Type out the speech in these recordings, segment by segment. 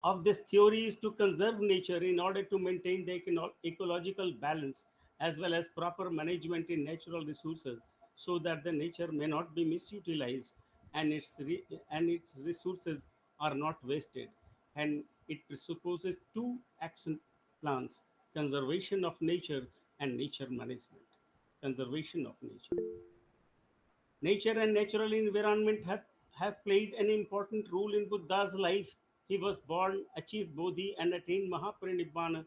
of this theory is to conserve nature in order to maintain the ecological balance as well as proper management in natural resources so that the nature may not be misutilized and its resources are not wasted, and it presupposes two action plans: conservation of nature and nature management. Conservation of nature. Nature and natural environment have played an important role in Buddha's life. He was born, achieved Bodhi, and attained Mahaparinibbana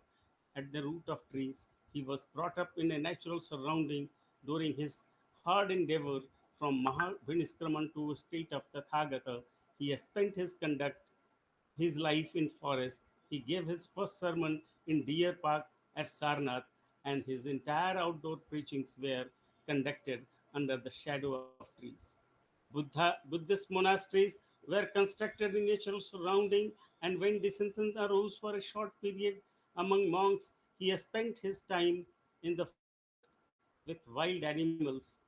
at the root of trees. He was brought up in a natural surrounding during his hard endeavor from Mahaviniskraman to a state of Tathagata. He has spent his life in forest. He gave his first sermon in Deer Park at Sarnath, and his entire outdoor preachings were conducted under the shadow of trees. Buddhist monasteries were constructed in natural surrounding, and when dissensions arose for a short period among monks, he spent his time in the forest with wild animals.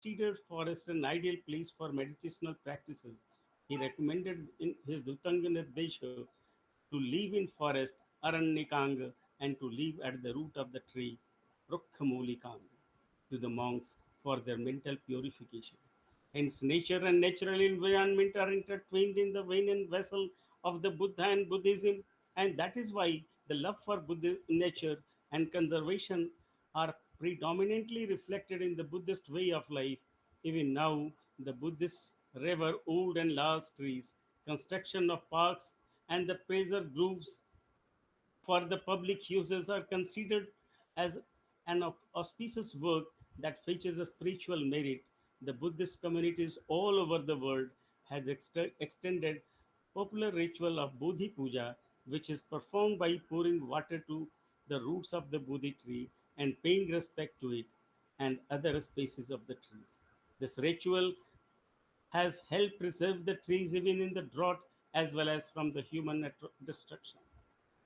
He considered forest an ideal place for meditational practices. He recommended in his Dutanga Nirdesha to live in forest Aranyakanga and to live at the root of the tree Rukkhamulikanga to the monks for their mental purification. Hence, nature and natural environment are intertwined in the vein and vessel of the Buddha and Buddhism, and that is why the love for nature and conservation are predominantly reflected in the Buddhist way of life. Even now, the Buddhists revere old and large trees, construction of parks, and the preserved groves for the public uses are considered as an auspicious work that features a spiritual merit. The Buddhist communities all over the world has extended popular ritual of Bodhi Puja, which is performed by pouring water to the roots of the Bodhi tree and paying respect to it and other species of the trees. This ritual has helped preserve the trees even in the drought as well as from the human destruction.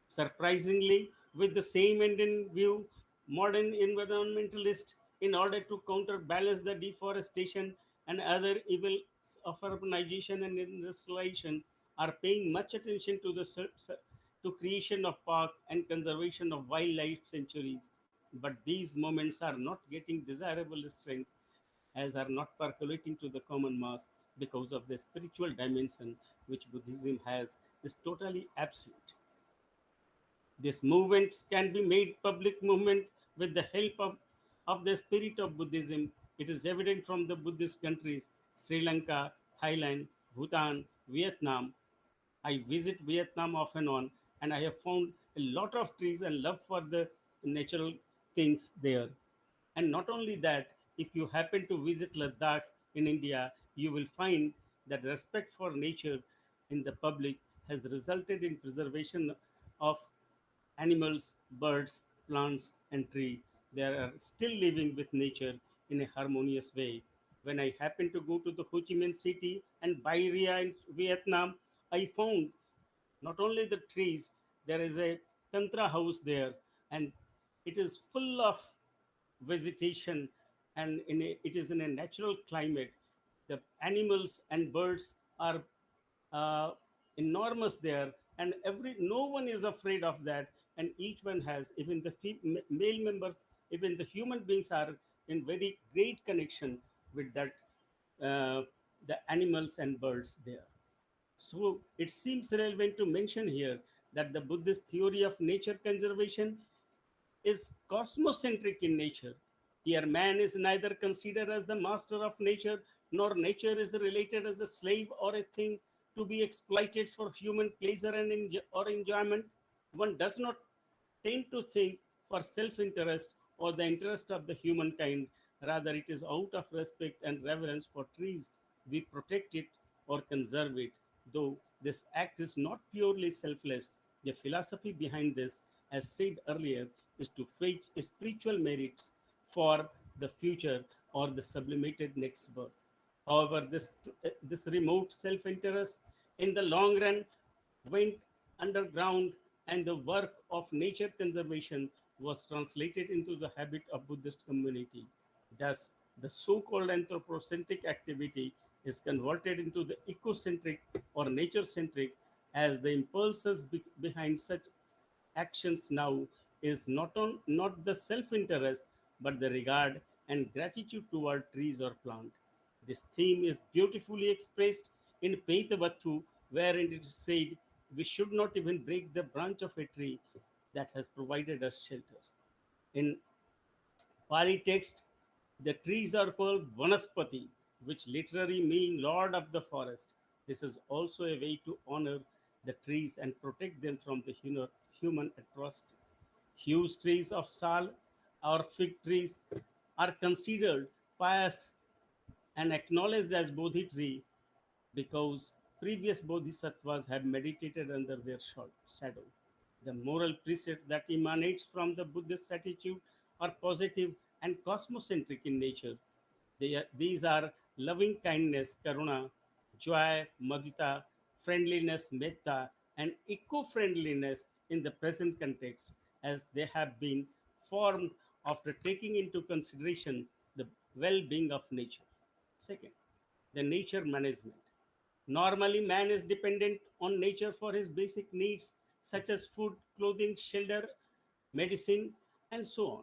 Surprisingly, with the same end in view, modern environmentalists, in order to counterbalance the deforestation and other evils of urbanization and industrialization, are paying much attention to the to creation of park and conservation of wildlife sanctuaries. But these moments are not getting desirable strength as are not percolating to the common mass because of the spiritual dimension which Buddhism has is totally absent. These movements can be made public movement with the help of the spirit of Buddhism. It is evident from the Buddhist countries Sri Lanka, Thailand, Bhutan, Vietnam. I visit Vietnam off and on, and I have found a lot of trees and love for the natural things there. And not only that, if you happen to visit Ladakh in India, you will find that respect for nature in the public has resulted in preservation of animals, birds, plants, and trees. They are still living with nature in a harmonious way. When I happened to go to the Ho Chi Minh City and Bai Ria in Vietnam, I found not only the trees, there is a Tantra house there, and it is full of vegetation, and it is in a natural climate. The animals and birds are uh, enormous there, and every no one is afraid of that, and each one has, even the male members, even the human beings are in very great connection with that uh, the animals and birds there. So it seems relevant to mention here that the Buddhist theory of nature conservation is cosmocentric in nature. Here, man is neither considered as the master of nature, nor nature is related as a slave or a thing to be exploited for human pleasure and or enjoyment. One does not tend to think for self interest or the interest of the humankind. Rather, it is out of respect and reverence for trees we protect it or conserve it. Though this act is not purely selfless, the philosophy behind this, as said earlier, is to fetch spiritual merits for the future or the sublimated next birth. However, this remote self interest in the long run went underground, and the work of nature conservation was translated into the habit of Buddhist community. Thus, the so-called anthropocentric activity is converted into the ecocentric or nature-centric as the impulses behind such actions now is not the self-interest but the regard and gratitude toward trees or plant. This theme is beautifully expressed in Peitavattu, wherein it is said, we should not even break the branch of a tree that has provided us shelter. In Pali text, the trees are called Vanaspati, which literally mean Lord of the forest. This is also a way to honor the trees and protect them from the human atrocities. Huge trees of sal or fig trees are considered pious and acknowledged as Bodhi tree because previous bodhisattvas have meditated under their shadow. The moral precept that emanates from the Buddhist attitude are positive and cosmocentric in nature. These are loving kindness, karuna, joy, mudita, friendliness, metta, and eco friendliness in the present context, as they have been formed after taking into consideration the well being of nature. Second, the nature management. Normally, man is dependent on nature for his basic needs such as food, clothing, shelter, medicine, and so on.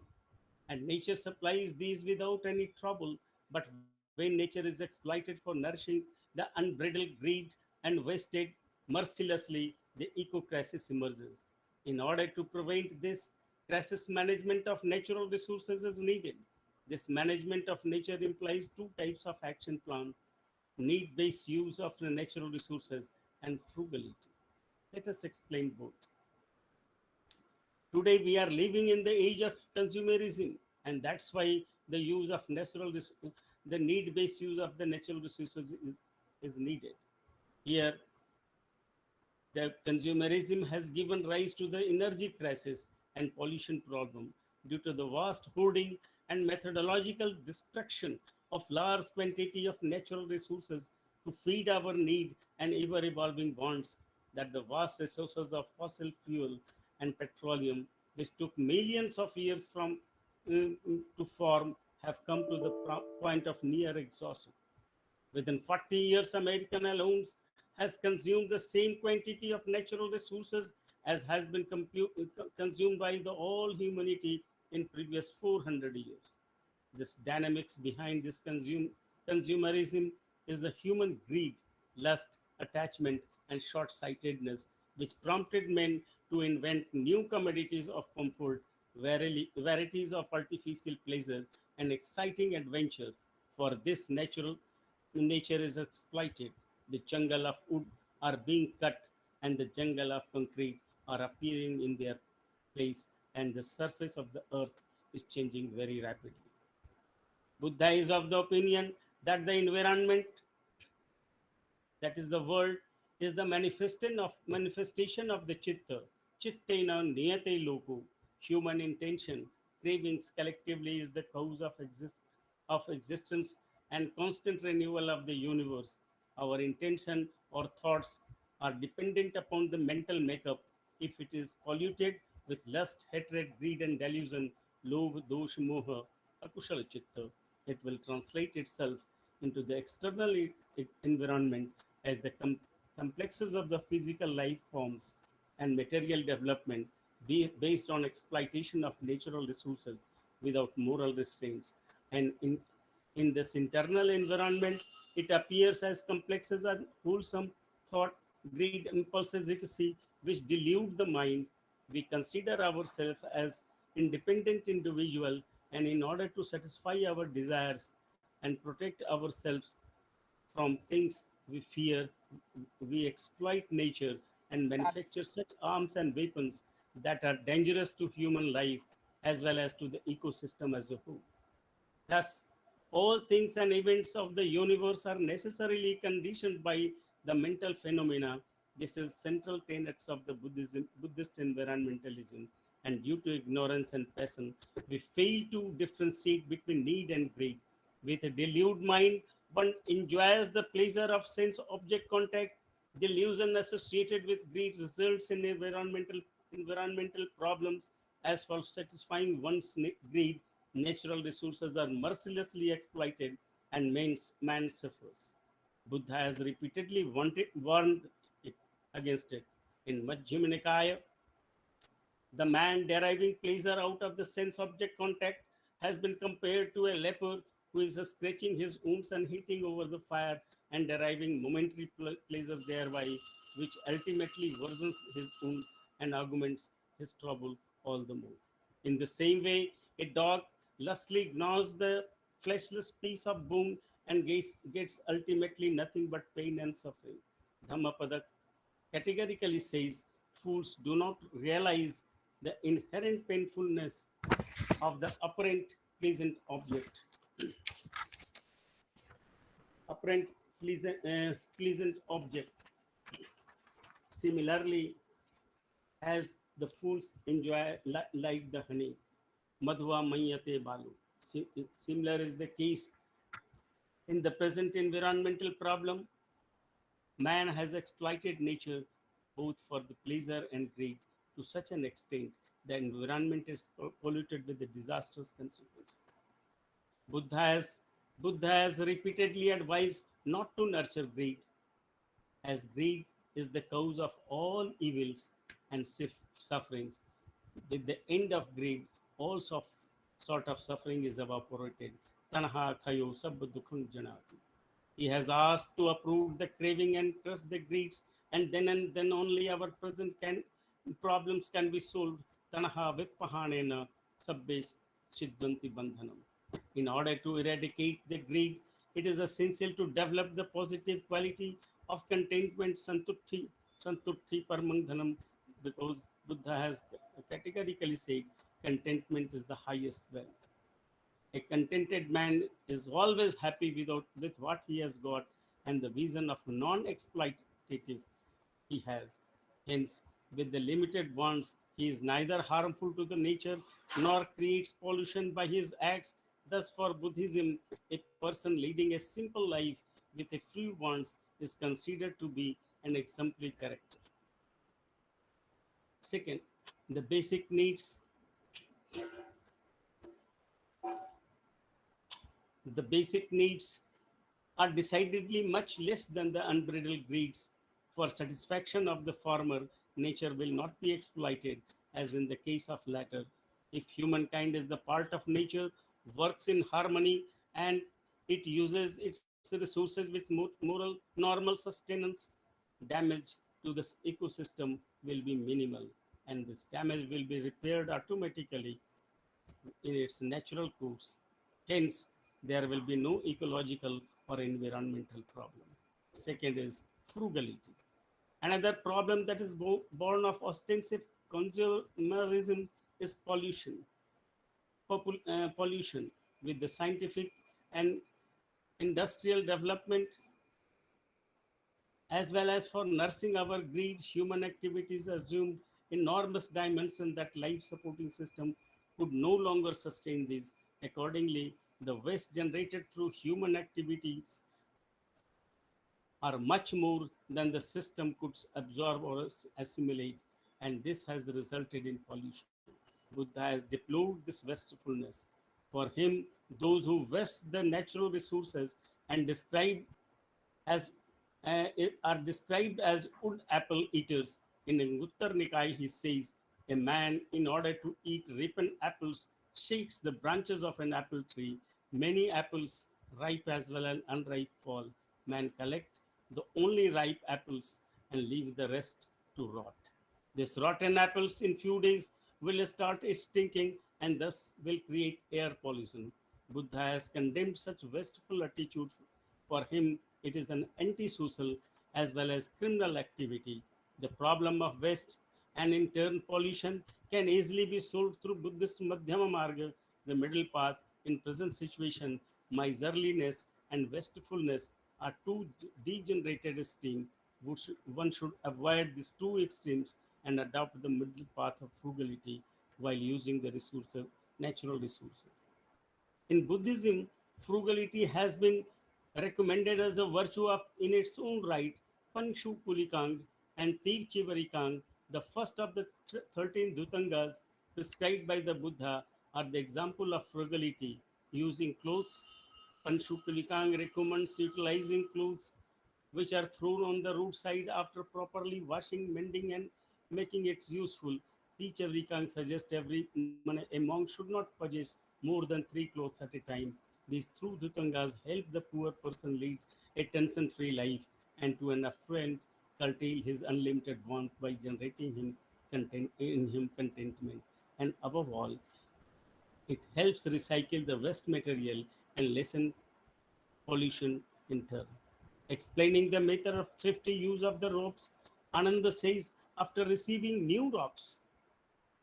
And nature supplies these without any trouble. But when nature is exploited for nourishing the unbridled greed and wasted mercilessly, the eco crisis emerges. In order to prevent this, crisis management of natural resources is needed. This management of nature implies two types of action plan: need based use of the natural resources and frugality. Let us explain both. Today we are living in the age of consumerism, and that's why the use of the need based use of the natural resources is needed. Here, the consumerism has given rise to the energy crisis and pollution problem due to the vast hoarding and methodological destruction of large quantity of natural resources to feed our need and ever evolving wants, that the vast resources of fossil fuel and petroleum, which took millions of years to form, have come to the point of near exhaustion. Within 40 years, American alone has consumed the same quantity of natural resources as has been consumed by the all humanity in previous 400 years. This dynamics behind this consumerism is the human greed, lust, attachment, and short-sightedness, which prompted men to invent new commodities of comfort, varieties of artificial pleasure, and exciting adventure. For this nature is exploited. The jungle of wood are being cut, and the jungle of concrete are appearing in their place, and the surface of the earth is changing very rapidly. Buddha is of the opinion that the environment, that is the world, is the manifestation of the chitta. Chittena niyate loku. Human intention, cravings collectively is the cause of existence and constant renewal of the universe. Our intention or thoughts are dependent upon the mental makeup. If it is polluted with lust, hatred, greed, and delusion, lobh, dosh, moha, akushala chitta, it will translate itself into the external environment as the complexes of the physical life forms and material development based on exploitation of natural resources without moral restraints. And in this internal environment, it appears as complex as wholesome thought, greed, impulses, etc., which delude the mind. We consider ourselves as independent individual, and in order to satisfy our desires and protect ourselves from things we fear, we exploit nature and manufacture such arms and weapons that are dangerous to human life as well as to the ecosystem as a whole. Thus, all things and events of the universe are necessarily conditioned by the mental phenomena. This is central tenets of the Buddhist environmentalism. And due to ignorance and passion, we fail to differentiate between need and greed. With a deluded mind, one enjoys the pleasure of sense-object contact. Delusion associated with greed results in environmental problems as for satisfying one's greed. Natural resources are mercilessly exploited and man suffers. Buddha has repeatedly warned it against it. In Majjhima Nikaya, the man deriving pleasure out of the sense object contact has been compared to a leper who is scratching his wounds and heating over the fire and deriving momentary pleasure thereby, which ultimately worsens his wound and augments his trouble all the more. In the same way, a dog lustily gnaws the fleshless piece of bone and gets ultimately nothing but pain and suffering. Dhammapada categorically says fools do not realize the inherent painfulness of the apparent pleasant object. Apparent pleasant object. Similarly, as the fools enjoy like the honey, madhva mayate balu. Similar is the case in the present environmental problem. Man has exploited nature both for the pleasure and greed to such an extent the environment is polluted with the disastrous consequences. Buddha has, Buddha has repeatedly advised not to nurture greed, as greed is the cause of all evils and sufferings. With the end of greed, all sort of suffering is evaporated. Tanha khayo sab dukham janati. He has asked to uproot the craving and crush the greeds, and then only our present can problems can be solved. Tanaha vipahanena sabbes siddhanti bandhanam. In order to eradicate the greed, it is essential to develop the positive quality of contentment, santutti parmangdhanam, because Buddha has categorically said contentment is the highest wealth. A contented man is always happy with what he has got and the vision of non exploitative he has. Hence, with the limited wants, he is neither harmful to the nature nor creates pollution by his acts. Thus, for Buddhism, a person leading a simple life with a few wants is considered to be an exemplary character. Second, the basic needs. The basic needs are decidedly much less than the unbridled greeds. For satisfaction of the former, nature will not be exploited, as in the case of latter. If humankind is the part of nature, works in harmony, and it uses its resources with moral normal sustenance, damage to the ecosystem will be minimal, and this damage will be repaired automatically in its natural course. Hence, there will be no ecological or environmental problem. Second is frugality. Another problem that is born of ostensive consumerism is pollution. With the scientific and industrial development, as well as for nursing our greed, human activities assumed enormous dimensions that life supporting system could no longer sustain these. Accordingly, the waste generated through human activities are much more than the system could absorb or assimilate, and this has resulted in pollution. Buddha has deplored this wastefulness. For him, those who waste the natural resources and as are described as wood apple eaters. In Anguttara Nikaya, he says, a man, in order to eat ripened apples, shakes the branches of an apple tree. Many apples, ripe as well as unripe, fall. Man collect the only ripe apples and leave the rest to rot. This rotten apples in few days will start stinking and thus will create air pollution. Buddha has condemned such wasteful attitude. For him, it is an antisocial as well as criminal activity. The problem of waste and in turn pollution can easily be solved through Buddhist Madhyama Marga, the middle path. In present situation, miserliness and wastefulness are two degenerated extremes. One should avoid these two extremes and adopt the middle path of frugality while using the natural resources. In Buddhism, frugality has been recommended as a virtue of in its own right. Panshu Kulikang and Tiv Chivarikang, the first of the 13 Dhutangas prescribed by the Buddha, are the example of frugality. Using clothes, Panshu Kulikang recommends utilizing clothes which are thrown on the roadside after properly washing, mending, and making it useful. Teacher Vikang suggests a monk should not purchase more than three clothes at a time. These through Dhutangas help the poor person lead a tension free life and to an affluent curtail his unlimited want by generating in him contentment. And above all, it helps recycle the waste material and lessen pollution in turn. Explaining the method of thrifty use of the ropes, Ananda says after receiving new ropes,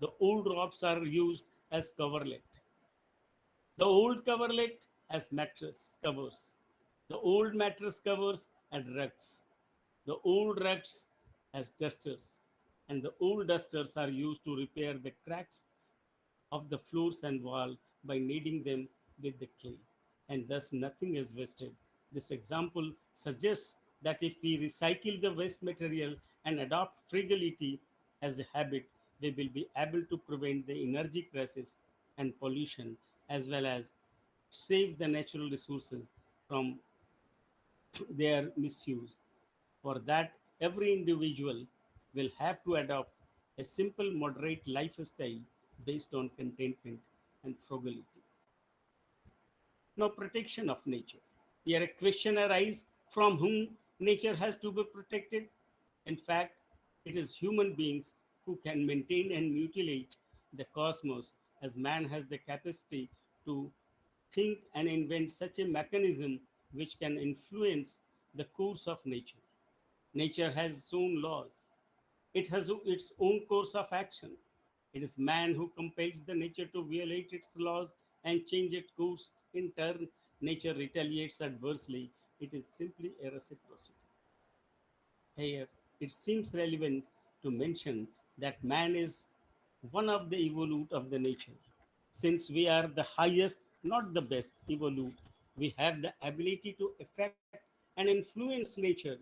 the old ropes are used as coverlet, the old coverlet as mattress covers, the old mattress covers as rugs, the old rugs as dusters, and the old dusters are used to repair the cracks of the floors and wall by kneading them with the clay, and thus nothing is wasted. This example suggests that if we recycle the waste material and adopt frugality as a habit, we will be able to prevent the energy crisis and pollution as well as save the natural resources from their misuse. For that, every individual will have to adopt a simple, moderate lifestyle based on contentment and frugality. Now, protection of nature. Here, a question arises from whom nature has to be protected. In fact, it is human beings who can maintain and mutilate the cosmos, as man has the capacity to think and invent such a mechanism which can influence the course of nature. Nature has its own laws. It has its own course of action. It is man who compels the nature to violate its laws and change its course. In turn, nature retaliates adversely. It is simply a reciprocity. Here, it seems relevant to mention that man is one of the evolute of the nature. Since we are the highest, not the best evolute, we have the ability to affect and influence nature.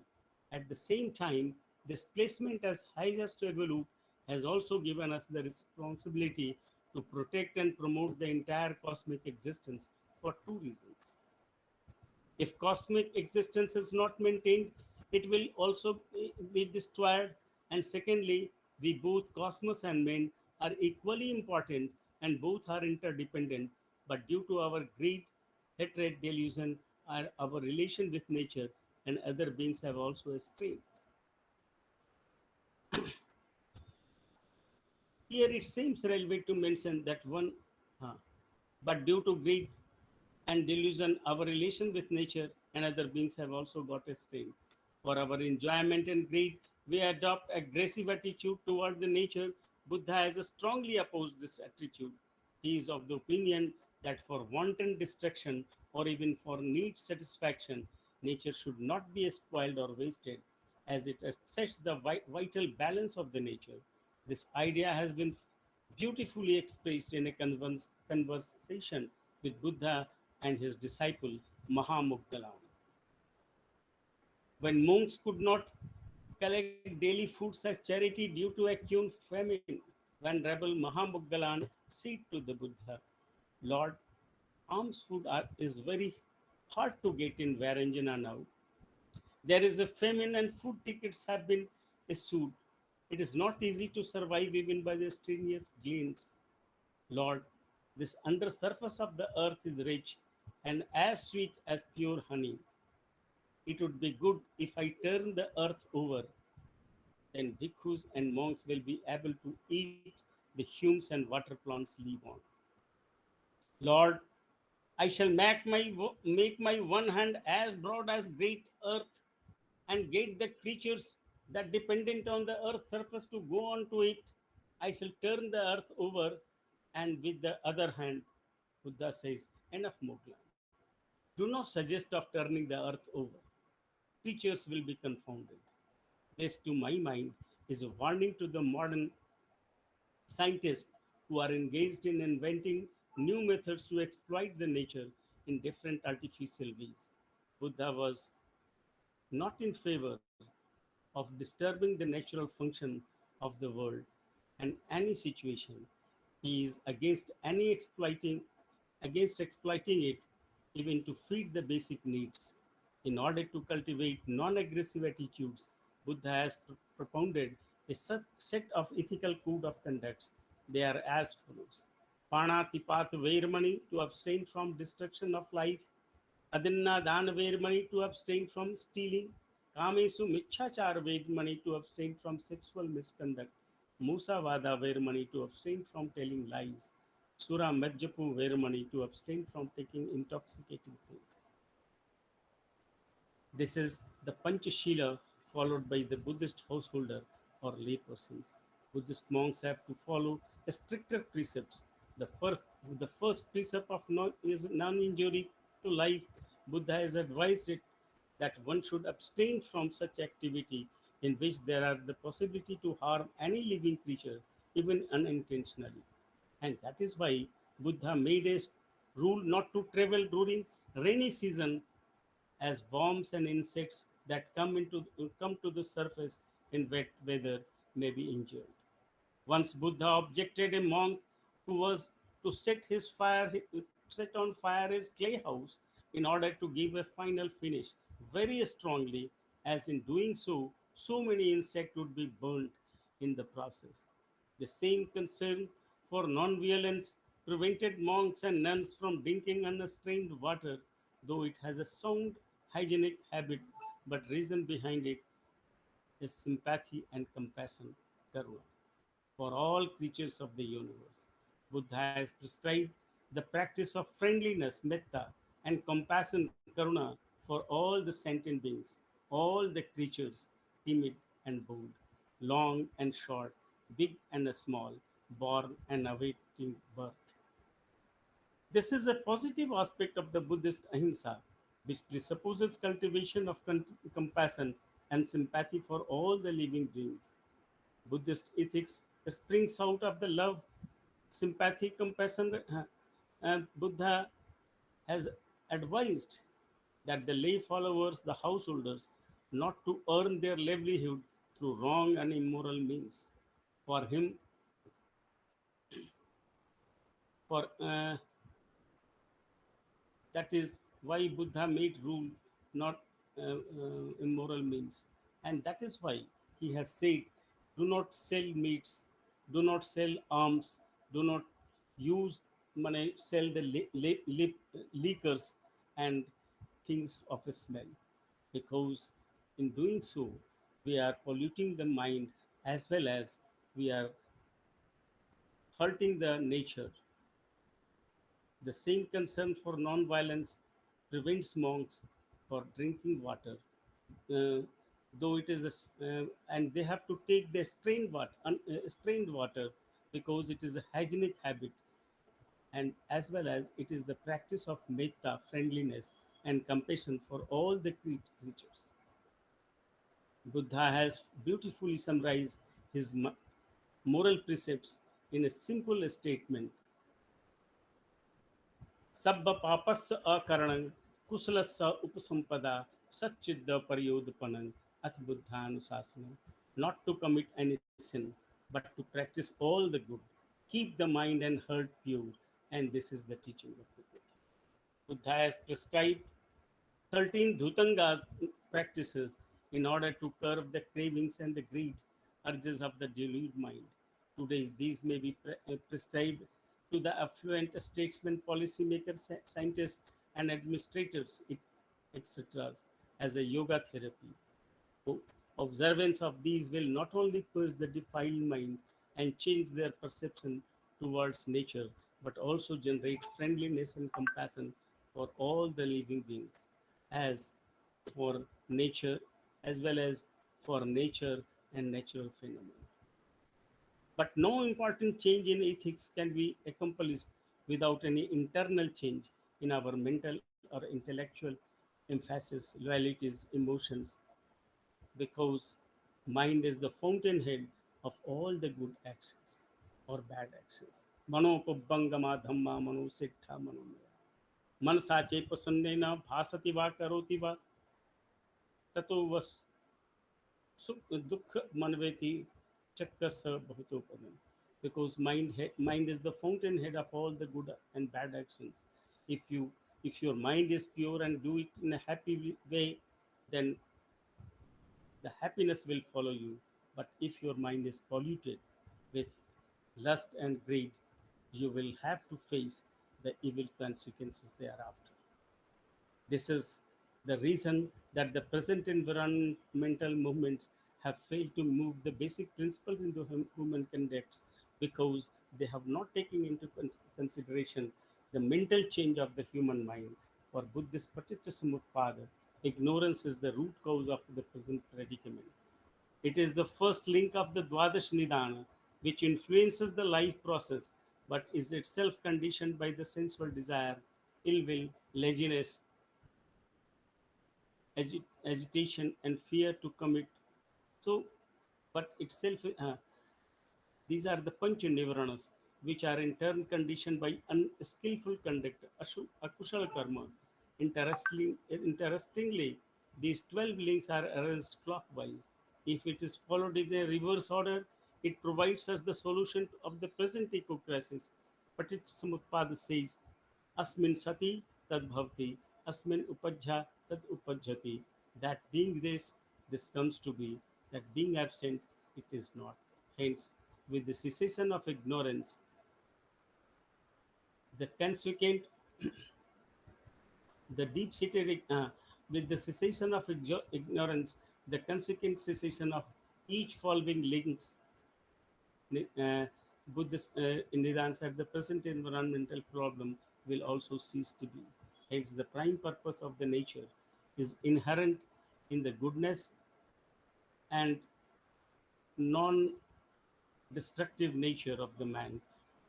At the same time, displacement as highest evolute has also given us the responsibility to protect and promote the entire cosmic existence for two reasons. If cosmic existence is not maintained, it will also be destroyed. And secondly, we both, cosmos and men, are equally important and both are interdependent. But due to our greed, hatred, delusion, our relation with nature and other beings have also a strain. Here it seems relevant to mention that one, uh, but due to greed and delusion, our relation with nature and other beings have also got a strain. For our enjoyment and greed, we adopt aggressive attitude toward the nature. Buddha has strongly opposed this attitude. He is of the opinion that for wanton destruction or even for need satisfaction, nature should not be spoiled or wasted, as it upsets the vital balance of the nature. This idea has been beautifully expressed in a conversation with Buddha and his disciple Mahamuggalam. When monks could not collect daily foods as charity due to acute famine, when rebel Mahamuggalan said to the Buddha, Lord, alms is very hard to get in Varanjana now. There is a famine and food tickets have been issued. It is not easy to survive even by the strenuous gains. Lord, this under surface of the earth is rich and as sweet as pure honey. It would be good if I turn the earth over, then bhikkhus and monks will be able to eat the humus and water plants live on. Lord, I shall make my one hand as broad as great earth and get the creatures that dependent on the earth's surface to go on to it. I shall turn the earth over, and with the other hand, Buddha says, enough Mogla. Do not suggest of turning the earth over. Creatures will be confounded. This, to my mind, is a warning to the modern scientists who are engaged in inventing new methods to exploit the nature in different artificial ways. Buddha was not in favor of disturbing the natural function of the world and any situation. He is against exploiting it even to feed the basic needs. In order to cultivate non aggressive attitudes, Buddha has propounded a set of ethical code of conducts. They are as follows: Panatipat Vairmani, to abstain from destruction of life; Adinna Dana Vairmani, to abstain from stealing; Kamesu Michachar Vairmani, to abstain from sexual misconduct; Musavada Vairmani, to abstain from telling lies; Sura Majjapu Vairmani, to abstain from taking intoxicating things. This is the Panchashila followed by the Buddhist householder or laypersons. Buddhist monks have to follow stricter precepts. The first, the first precept of is non-injury to life. Buddha has advised it that one should abstain from such activity in which there are the possibility to harm any living creature, even unintentionally. And that is why Buddha made a rule not to travel during rainy season, as worms and insects that come to the surface in wet weather may be injured. Once Buddha objected a monk who was to set on fire his clay house in order to give a final finish very strongly, as in doing so, so many insects would be burnt in the process. The same concern for non-violence prevented monks and nuns from drinking unstrained water, though it has a sound hygienic habit, but reason behind it is sympathy and compassion, karuna, for all creatures of the universe. Buddha has prescribed the practice of friendliness, metta, and compassion, karuna, for all the sentient beings, all the creatures, timid and bold, long and short, big and small, born and awaiting birth. This is a positive aspect of the Buddhist ahimsa, which presupposes cultivation of compassion and sympathy for all the living beings. Buddhist ethics springs out of the love, sympathy, compassion. Buddha has advised that the lay followers, the householders, not to earn their livelihood through wrong and immoral means. For him, for that is why Buddha made rule not immoral means. And that is why he has said, do not sell meats, do not sell arms, do not use money, sell the liquors and things of a smell. Because in doing so, we are polluting the mind as well as we are hurting the nature. The same concern for non-violence prevents monks for drinking water, uh, though it is and they have to take the strained water because it is a hygienic habit, and as well as it is the practice of metta, friendliness, and compassion for all the creatures. Buddha has beautifully summarized his moral precepts in a simple statement: Sabba papassa akaranang kusalassa upasampada satchitta paryodapanang ath buddhanusasanam. Not to commit any sin, but to practice all the good. Keep the mind and heart pure, and this is the teaching of the Buddha. Buddha has prescribed 13 Dhutangas practices in order to curb the cravings and the greed urges of the deluded mind. Today, these may be prescribed to the affluent statesmen, policymakers, scientists, and administrators, etc., as a yoga therapy. Observance of these will not only purge the defiled mind and change their perception towards nature, but also generate friendliness and compassion for all the living beings, as for nature, as well as for nature and natural phenomena. But no important change in ethics can be accomplished without any internal change in our mental or intellectual emphasis, loyalties, emotions, because mind is the fountainhead of all the good actions or bad actions. Manopabangama dhamma manosiddha manomaya. मनसा चे प्रसन्नेन भासति वा करोति वा ततो वस दुख मनवेति चक्कस bhavatopadam. Because mind is the fountainhead of all the good and bad actions. If you If your mind is pure and do it in a happy way, then the happiness will follow you. But if your mind is polluted with lust and greed, you will have to face the evil consequences thereafter. This is the reason that the present environmental movements have failed to move the basic principles into human conduct, because they have not taken into consideration the mental change of the human mind. For Buddhist Paticca, ignorance is the root cause of the present predicament. It is the first link of the Dwadash Nidana, which influences the life process, but is itself conditioned by the sensual desire, ill will, laziness, agitation, and fear to commit. So, but itself, these are the pancha nivaranas, which are in turn conditioned by unskillful conduct, akushal karma. Interestingly, these 12 links are arranged clockwise. If it is followed in a reverse order, it provides us the solution of the present eco crisis. Paticca says, Asmin sati tad bhavati, asmin upajja tad upajjati. That being this, this comes to be, that being absent, it is not. Hence, with the cessation of ignorance, the consequent, the deep-seated, with the cessation of ignorance, the consequent cessation of each following links, uh, Buddhist Nidans at the present environmental problem will also cease to be. Hence, the prime purpose of the nature is inherent in the goodness and non destructive nature of the man,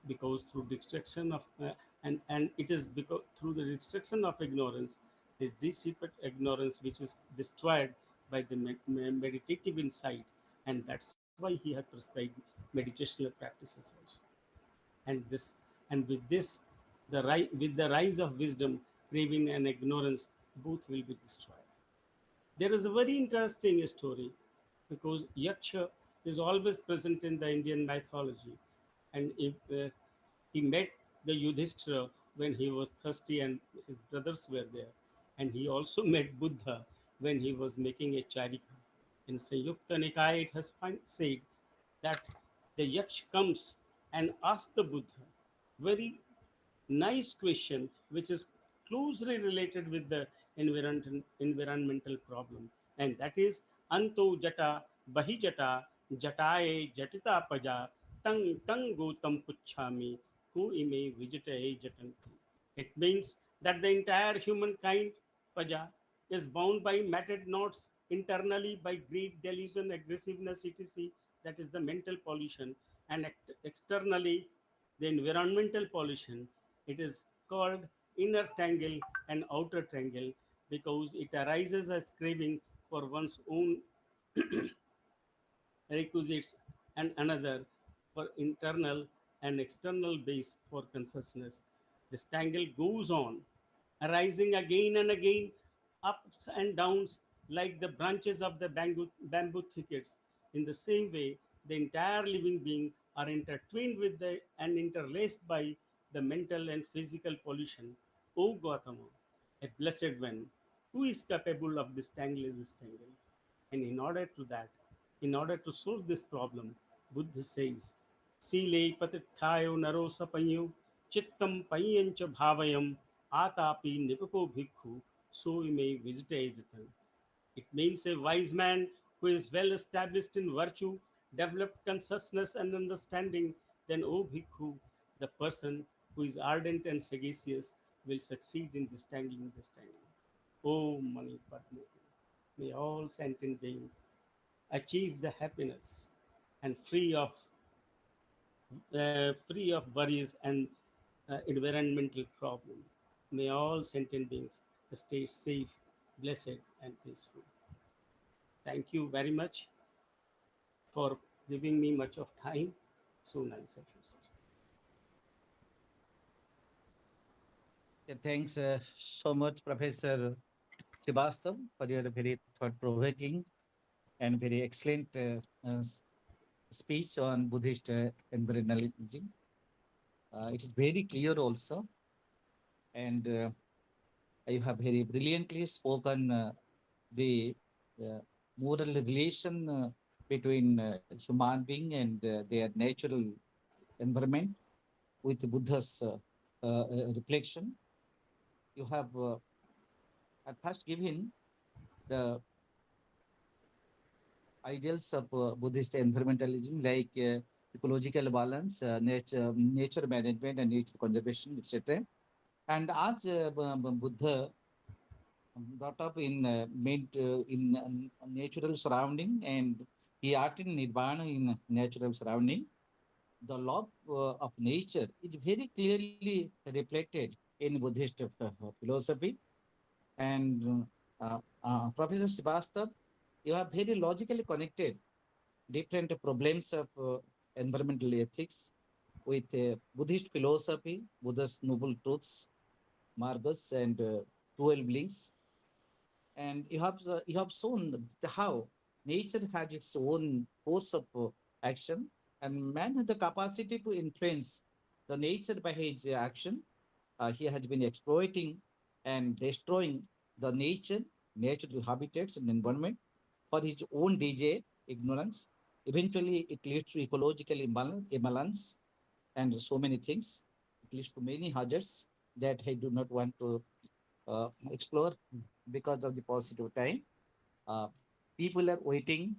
because through destruction of and it is because through the destruction of ignorance, the dissipate ignorance which is destroyed by the meditative insight, and that's why he has prescribed meditational practices also. And this, and with this, with the rise of wisdom, craving and ignorance both will be destroyed. There is a very interesting story, because Yaksha is always present in the Indian mythology. And if he met the Yudhishthira when he was thirsty and his brothers were there. And he also met Buddha when he was making a charika. In Sanyukta Nikaya, it has said that the Yaksh comes and asks the Buddha very nice question, which is closely related with the environmental problem, and that is Anto Jata Bahi Jata Jataye Jatita Paja Tang Tang Gotam Puchami Who Ime Vijitaye Jatanti. It means that the entire humankind, Paja, is bound by matted knots internally by greed, delusion, aggressiveness, etc. That is the mental pollution, and externally, the environmental pollution. It is called inner tangle and outer tangle, because it arises as craving for one's own requisites and another for internal and external base for consciousness. This tangle goes on, arising again and again, ups and downs like the branches of the bamboo thickets. In the same way, the entire living being are intertwined with the and interlaced by the mental and physical pollution. O Gautama, a blessed one, who is capable of disentangling this tangle? And in order to solve this problem, Buddha says, Sile patithayo naro sapanyo chittam payancha bhavayam atapi nipako bhikkhu so may visite. It means a wise man who is well established in virtue, developed consciousness and understanding, then O bhikkhu, the person who is ardent and sagacious, will succeed in disentangling this tangle. O Mani Padma, may all sentient beings achieve the happiness and free of worries and environmental problem. May all sentient beings stay safe, blessed, and peaceful. Thank you very much for giving me much of time. So nice of you, sir. Yeah, thanks so much, Professor Srivastava, for your very thought-provoking and very excellent speech on Buddhist environmentalism. It is very clear also, and You have very brilliantly spoken the moral relation between human being and their natural environment with Buddha's reflection. You have at first given the ideals of Buddhist environmentalism like ecological balance, nature management, and nature conservation, etc. And as Buddha brought up in natural surrounding, and he attained nirvana in natural surrounding. The law of nature is very clearly reflected in Buddhist philosophy. And Professor Srivastav, you have very logically connected different problems of environmental ethics with Buddhist philosophy, Buddha's noble truths, margas, and 12 links. And you have shown how nature has its own course of action, and man has the capacity to influence the nature by his action. He has been exploiting and destroying the natural habitats and environment for his own desire, ignorance. Eventually, it leads to ecological imbalance and so many things. It leads to many hazards that I do not want to explore because of the positive time. Uh, People are waiting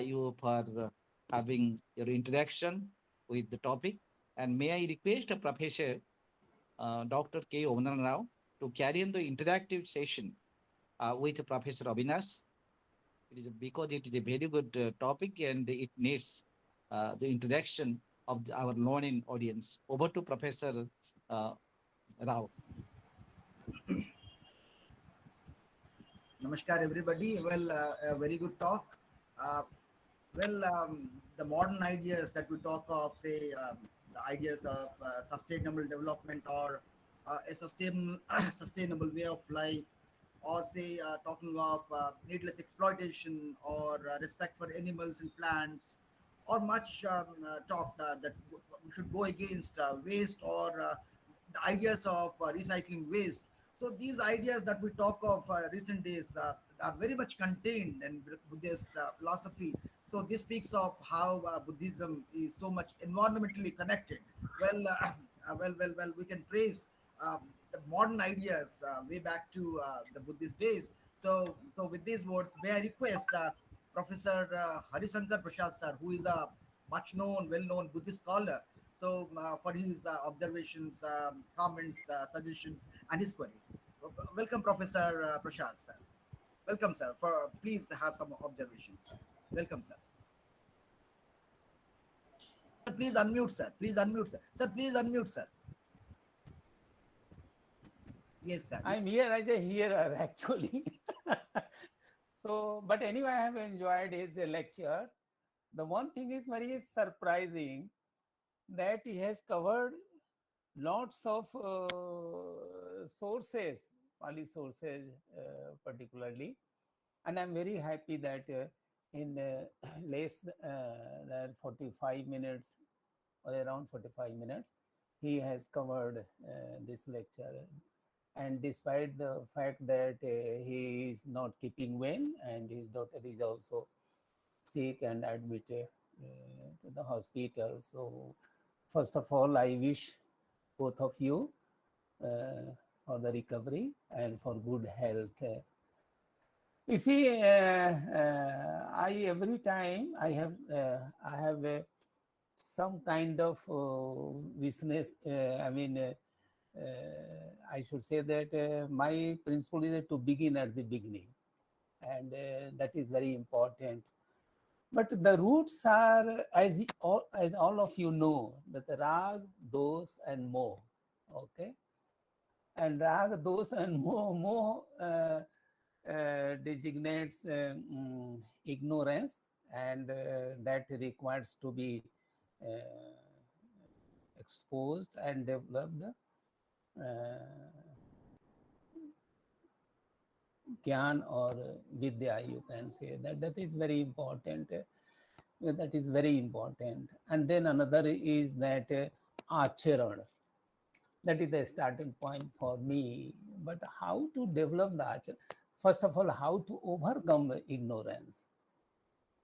you for having your interaction with the topic. And may I request a Professor Dr. K. Oman Rao to carry on the interactive session with Professor Avinash. It is because it is a very good topic and it needs the interaction of our learning audience. Over to Professor uh, Rao. Namaskar, everybody. Well, a very good talk. Uh, the modern ideas that we talk of, say, the ideas of sustainable development or a sustainable way of life, or say, talking of needless exploitation or respect for animals and plants, or much talked that we should go against waste or the ideas of recycling waste. So these ideas that we talk of recent days are very much contained in Buddhist philosophy. So this speaks of how Buddhism is so much environmentally connected. Well, we can trace the modern ideas way back to the Buddhist days. So with these words, may I request Professor Harisankar Prasad sir, who is a much known, well-known Buddhist scholar, so for his observations, comments, suggestions, and his queries. Welcome, Professor Prashad, sir. Welcome, sir. For please have some observations, sir. Welcome, sir. Sir, please unmute, sir. Please unmute, sir. Sir, please unmute, sir. Yes, sir. I'm here as a hearer, actually. So, but anyway, I have enjoyed his lectures. The one thing is very surprising that he has covered lots of sources, Pali sources particularly. And I'm very happy that in less than 45 minutes or around 45 minutes, he has covered this lecture. And despite the fact that he is not keeping well and his daughter is also sick and admitted to the hospital. So first of all, I wish both of you for the recovery and for good health. You see, I every time I have some kind of business. I should say that my principle is to begin at the beginning, and that is very important. But the roots are, as all of you know, that rag, dos, and moh. Okay, and rag, dos, and moh designates ignorance, and that requires to be exposed and developed. Gyan or vidya, you can say that is very important. That is very important. And then another is that acharan, That is the starting point for me. But how to develop the first of all, how to overcome ignorance.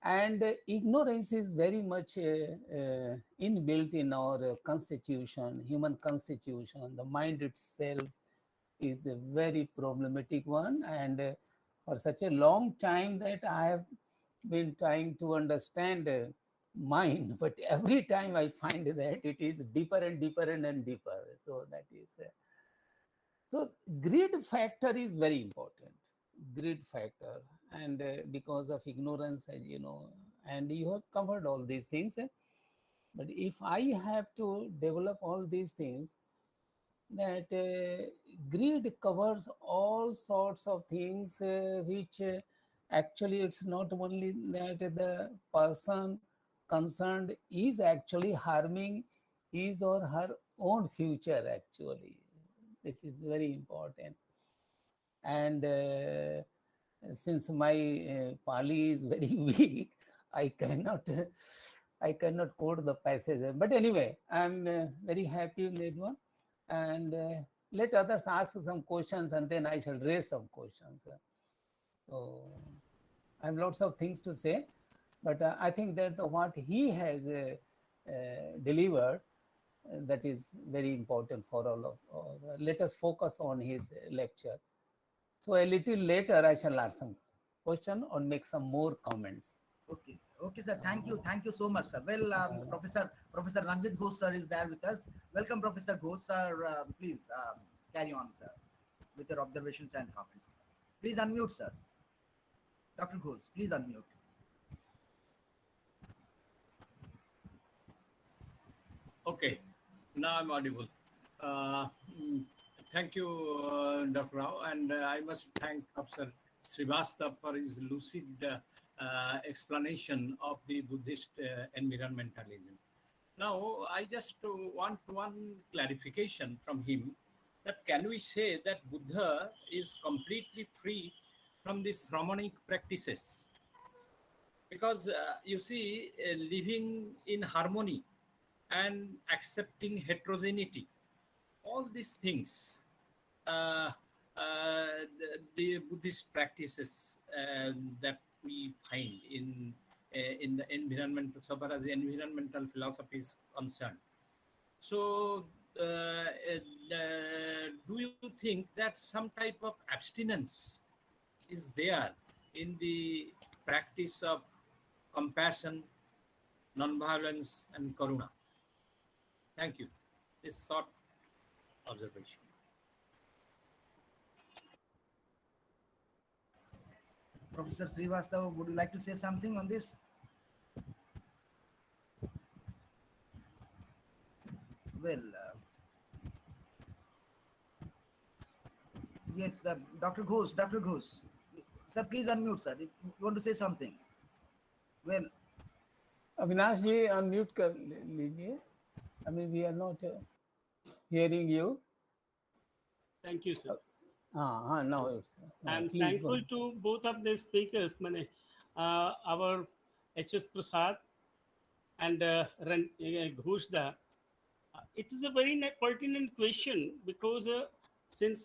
And ignorance is very much inbuilt in our constitution, human constitution. The mind itself is a very problematic one, and for such a long time that I have been trying to understand mind, but every time I find that it is deeper and deeper and deeper. So that is so greed factor is very important. Greed factor, and because of ignorance, as you know, and you have covered all these things. But if I have to develop all these things, that greed covers all sorts of things, which actually it's not only that the person concerned is actually harming his or her own future, actually, it is very important. And since my Pali is very weak, I cannot I cannot quote the passage. But anyway, I'm very happy with that one. And let others ask some questions, and then I shall raise some questions. So I have lots of things to say, but I think that what he has delivered, that is very important for all of all. Let us focus on his lecture. So a little later, I shall ask some question or make some more comments. Okay, sir. Okay, sir. Thank you so much, sir. Well, Professor Ranjit Ghosh sir is there with us. Welcome, Professor Ghosh sir. Please carry on, sir, with your observations and comments. Please unmute, sir. Dr. Ghosh, please unmute. Okay, now I'm audible. Uh, mm, Thank you, Dr. Rao, and I must thank Professor Srivastava for his lucid explanation of the Buddhist environmentalism. Now, I just want one clarification from him, that can we say that Buddha is completely free from these Brahmanic practices? Because you see, living in harmony and accepting heterogeneity, all these things, uh, the Buddhist practices that we find in the environmental, so far as the environmental philosophy is concerned. So, do you think that some type of abstinence is there in the practice of compassion, nonviolence, and karuna? Thank you. This short observation. Professor Srivastava, would you like to say something on this? Well, yes, Dr. Ghosh, sir, please unmute, sir. If you want to say something. Well, Avinash ji unmute कर लीजिए. I mean, we are not hearing you. Thank you, sir. Now it's. I'm Please thankful go. to both of the speakers, our H.S. Prasad and Ghoshda. It is a very pertinent question, because since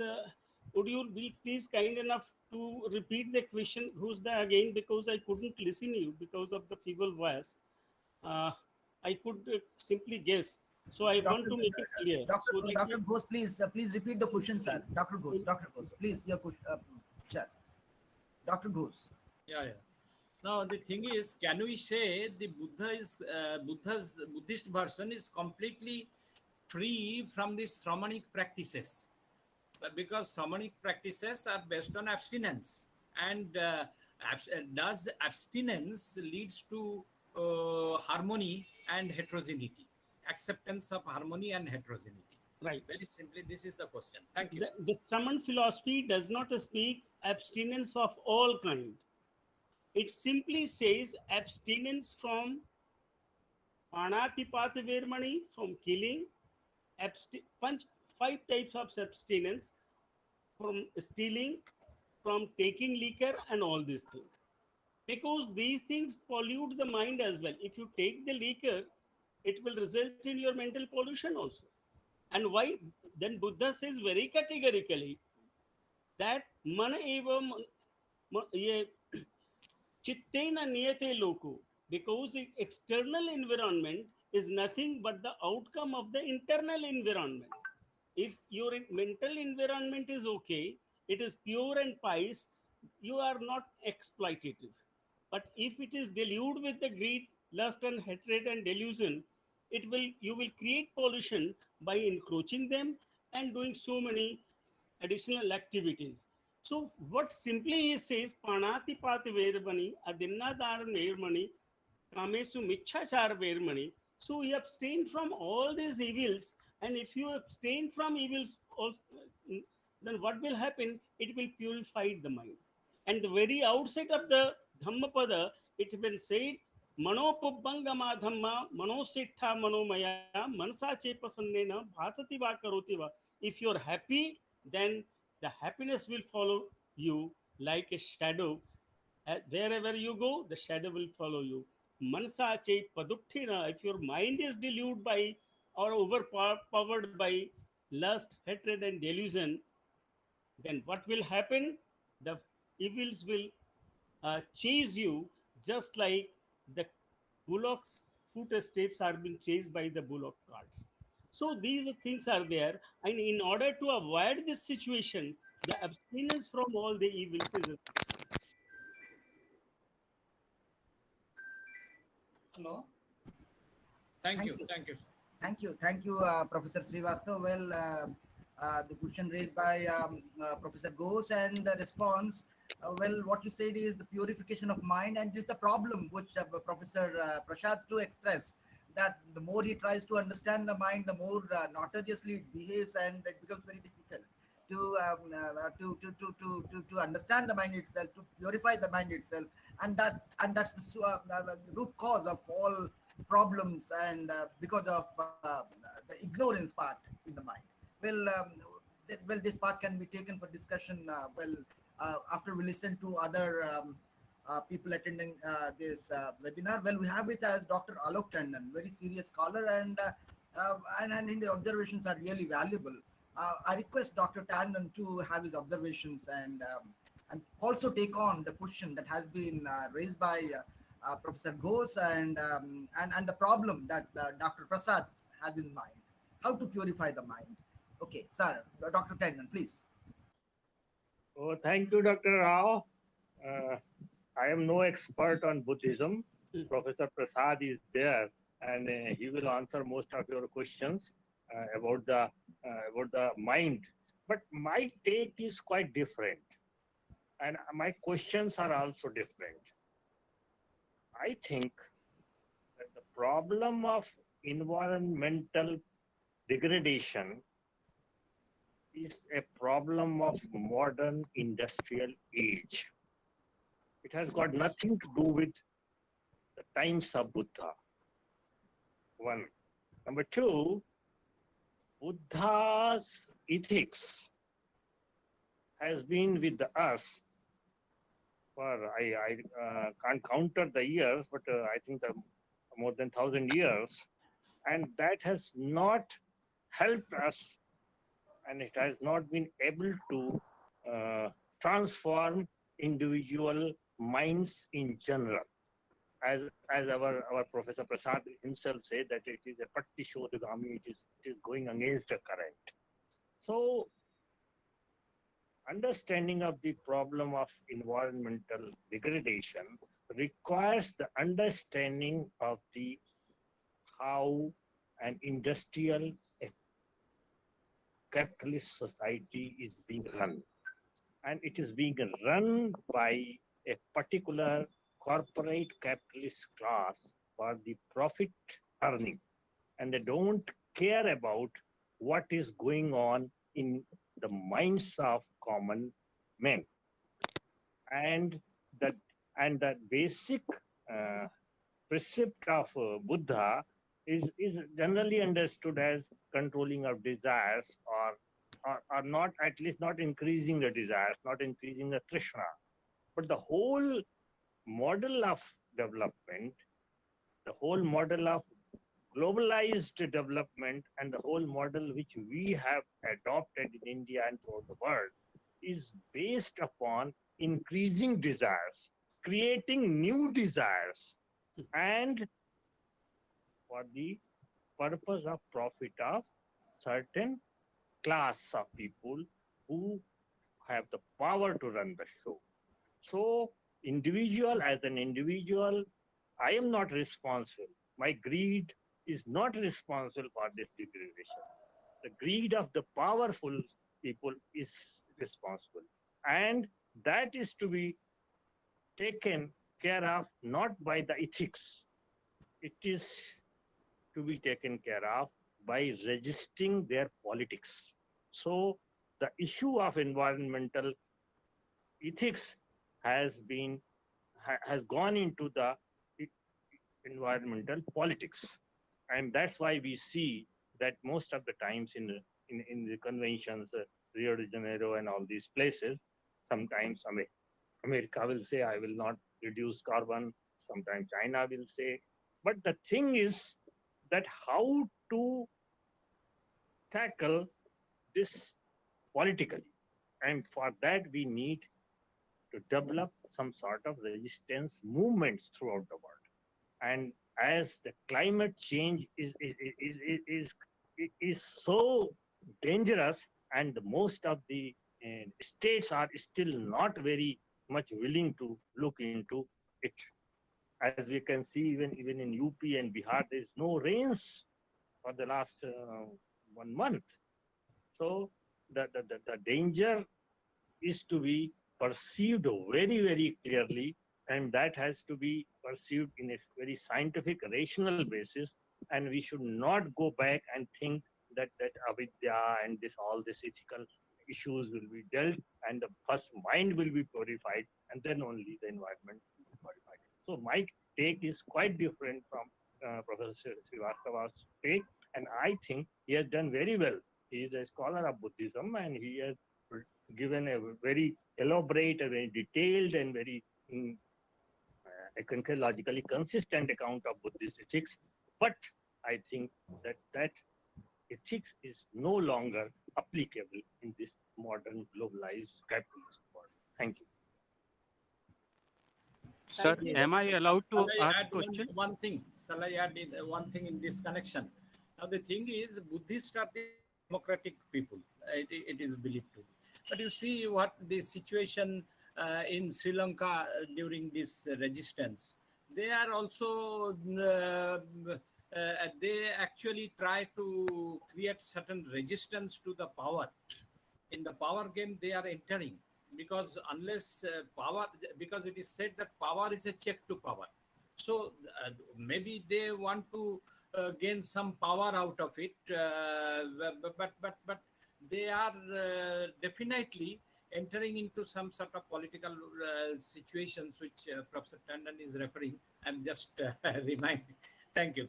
would you be please kind enough to repeat the question, Ghoshda, again, because I couldn't listen you because of the feeble voice. I could simply guess. So I want to make it clear. So Dr. Ghosh, please repeat the question, sir. Dr. Ghosh, please, your question, sir. Dr. Ghosh. Yeah. Now the thing is, can we say the Buddhist version is completely free from these Brahmanic practices? Because Brahmanic practices are based on abstinence, and does abstinence leads to harmony and heterogeneity, acceptance of harmony and heterogeneity? right. Very simply, this is the question. Thank you. The Straman philosophy does not speak abstinence of all kind. It simply says abstinence from Anatipati Vermani, from killing, five types of abstinence, from stealing, from taking liquor, and all these things. Because these things pollute the mind as well. If you take the liquor, it will result in your mental pollution also. And why? Then Buddha says very categorically that mana eva ye chittena niyate loko, because external environment is nothing but the outcome of the internal environment. If your mental environment is okay, it is pure and pious, you are not exploitative. But if it is deluged with the greed, lust and hatred and delusion, it will you will create pollution by encroaching them and doing so many additional activities. So what simply he says, panati pati vermani adinadar vermani kamesu michachar vermani. So you abstain from all these evils, and if you abstain from evils also, then what will happen? It will purify the mind. And the very outset of the Dhammapada, it has been said, Manopubbangama Dhamma, Manosittha Manomaya, Mansa Chepasannena, Bhasati Va Karoti Va. If you're happy, then the happiness will follow you like a shadow. Wherever you go, the shadow will follow you. Mansa che padukthina, if your mind is deluded by or overpowered by lust, hatred, and delusion, then what will happen? The evils will chase you just like the bullock's footsteps are being chased by the bullock carts. So these things are there, and in order to avoid this situation, the abstinence from all the evils is essential. Hello. Thank Thank you. you. Thank you, sir. Thank you, Professor Srivastav. Well, the question raised by Professor Ghosh and the response. Well, what you said is the purification of mind, and this is the problem which Professor Prashad to express, that the more he tries to understand the mind, the more notoriously it behaves, and it becomes very difficult to to understand the mind itself, to purify the mind itself, and that's the root cause of all problems, and because of the ignorance part in the mind. Well, well, this part can be taken for discussion. After we listen to other people attending this webinar. Well, we have it as Dr. Alok Tandon, very serious scholar, and his observations are really valuable. I request Dr. Tandon to have his observations and also take on the question that has been raised by Professor Ghosh, and the problem that Dr. Prasad has in mind, how to purify the mind. Okay, sir, Dr. Tandon, please. Oh, thank you, Dr. Rao. Uh, I am no expert on Buddhism. Professor Prasad is there, and he will answer most of your questions about the mind. But my take is quite different, and my questions are also different. I think that the problem of environmental degradation is a problem of modern industrial age. It has got nothing to do with the times of Buddha. One. Number two, Buddha's ethics has been with us for, I can't counter the years, but I think more than 1,000 years. And that has not helped us, and it has not been able to transform individual minds in general. As our Professor Prasad himself said, that it is a patti shodhagami, it is going against the current. So understanding of the problem of environmental degradation requires the understanding of the how an industrial capitalist society is being run. And it is being run by a particular corporate capitalist class for the profit earning. And they don't care about what is going on in the minds of common men. And that basic precept of Buddha is generally understood as controlling of desires, or not, at least not increasing the desires, not increasing the trishna. But the whole model of development, the whole model of globalized development and the whole model which we have adopted in India and throughout the world is based upon increasing desires, creating new desires, and for the purpose of profit of certain class of people who have the power to run the show. So, individual as an individual, I am not responsible. My greed is not responsible for this degradation. The greed of the powerful people is responsible. And that is to be taken care of not by the ethics. It is to be taken care of by resisting their politics. So the issue of environmental ethics has been has gone into the environmental politics, and that's why we see that most of the times in the conventions, Rio de Janeiro and all these places, sometimes America will say, I will not reduce carbon. Sometimes China will say. But the thing is that how to tackle this politically. And for that, we need to develop some sort of resistance movements throughout the world. And as the climate change is so dangerous, and most of the states are still not very much willing to look into it. As we can see, even in UP and Bihar, there is no rains for the last 1 month. So the danger is to be perceived very, very clearly, and that has to be perceived in a very scientific, rational basis. And we should not go back and think that avidya and all this ethical issues will be dealt, and the first mind will be purified, and then only the environment will be purified. So my take is quite different from Professor Srivastava's take, and I think he has done very well. He is a scholar of Buddhism, and he has given a very elaborate, a very detailed, and very logically consistent account of Buddhist ethics. But I think that ethics is no longer applicable in this modern globalized capitalist world. Thank you. Sir, Thank you. am I allowed to Shall I ask add question? one thing? Shall I add one thing in this connection? Now, the thing is, Buddhists are the democratic people. It is believed to be. But you see what the situation in Sri Lanka during this resistance. They are also, they actually try to create certain resistance to the power. In the power game, they are entering, because unless power, because it is said that power is a check to power. So maybe they want to gain some power out of it, but they are definitely entering into some sort of political situations which Professor Tandon is referring. I'm just reminding. Thank you.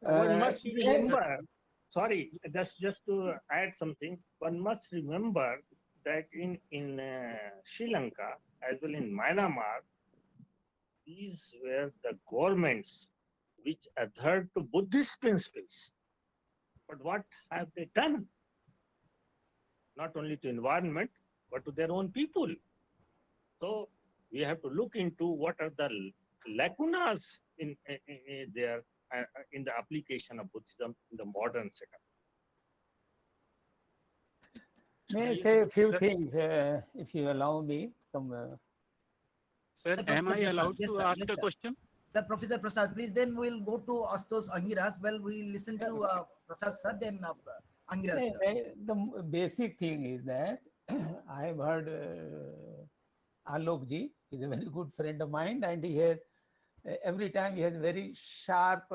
One must remember, sorry, just to add something, one must remember that in Sri Lanka, as well in Myanmar, these were the governments which adhered to Buddhist principles. But what have they done? Not only to environment, but to their own people. So we have to look into what are the lacunas in there in the application of Buddhism in the modern setup. May I say a few things, if you allow me? Sir, am I allowed Yes, to sir. ask Yes, a sir. question? Sir, Professor Prasad, please. Then we'll go to Astos Angiras. Well, we listen to Prasad sir, then Angiras sir. The basic thing is that I have heard Alok ji is a very good friend of mine, and he has every time he has very sharp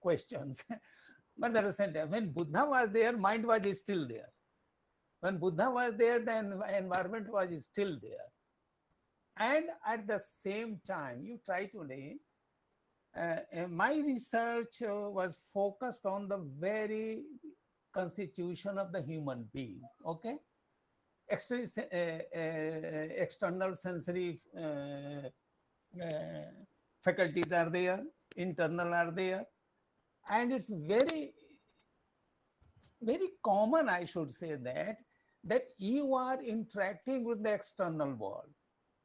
questions. But at the same time, when Buddha was there, mind was still there. When Buddha was there, the environment was still there. And at the same time, you try today, my research was focused on the very constitution of the human being, okay? External sensory faculties are there, internal are there, and it's very common, I should say, that you are interacting with the external world,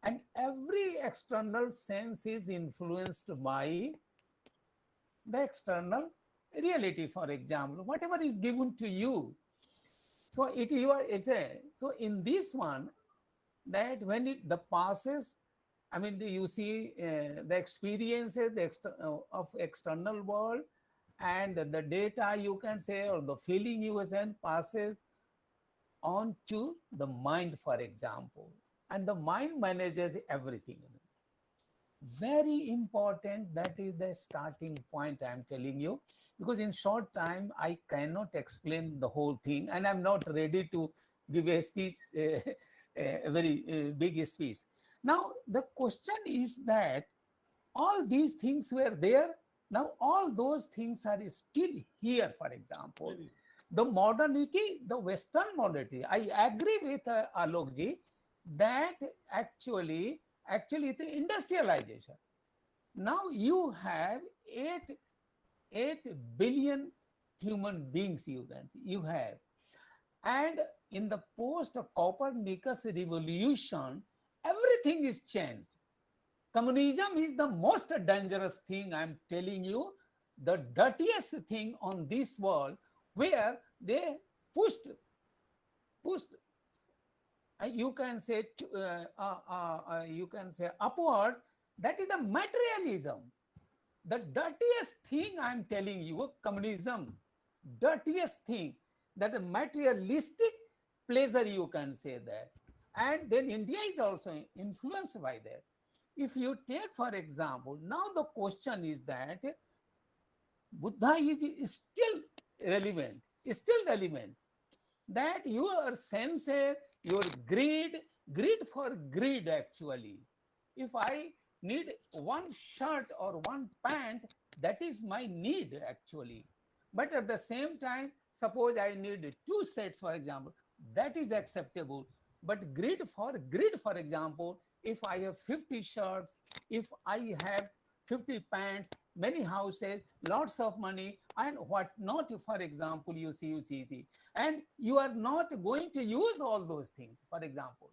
and every external sense is influenced by the external reality. For example, whatever is given to you, so so in this one, that when the passes, I mean, you see the experiences of external world, and the data, you can say, or the feeling you send passes on to the mind, for example, and the mind manages everything. Very important. That is the starting point I'm telling you, because in short time I cannot explain the whole thing, and I'm not ready to give a speech, a very big speech. Now the question is that all these things were there. Now all those things are still here. For example, the modernity, the Western modernity, I agree with Alokji that actually the industrialization. Now you have 8 billion human beings, you can see, you have. And in the post Copernicus revolution, everything is changed. Communism is the most dangerous thing, I'm telling you, the dirtiest thing on this world, where they pushed you can say you can say upward. That is the materialism, the dirtiest thing I'm telling you. Communism, dirtiest thing, that a materialistic pleasure, you can say that. And then India is also influenced by that. If you take, for example, now the question is that Buddha is still relevant, that your senses, your greed for greed, actually. If I need one shirt or one pant, that is my need, actually. But at the same time, suppose I need 2 sets, for example, that is acceptable. But greed, for example, if I have 50 shirts, if I have 50 pants, many houses, lots of money, and what not, for example, you see, and you are not going to use all those things. For example,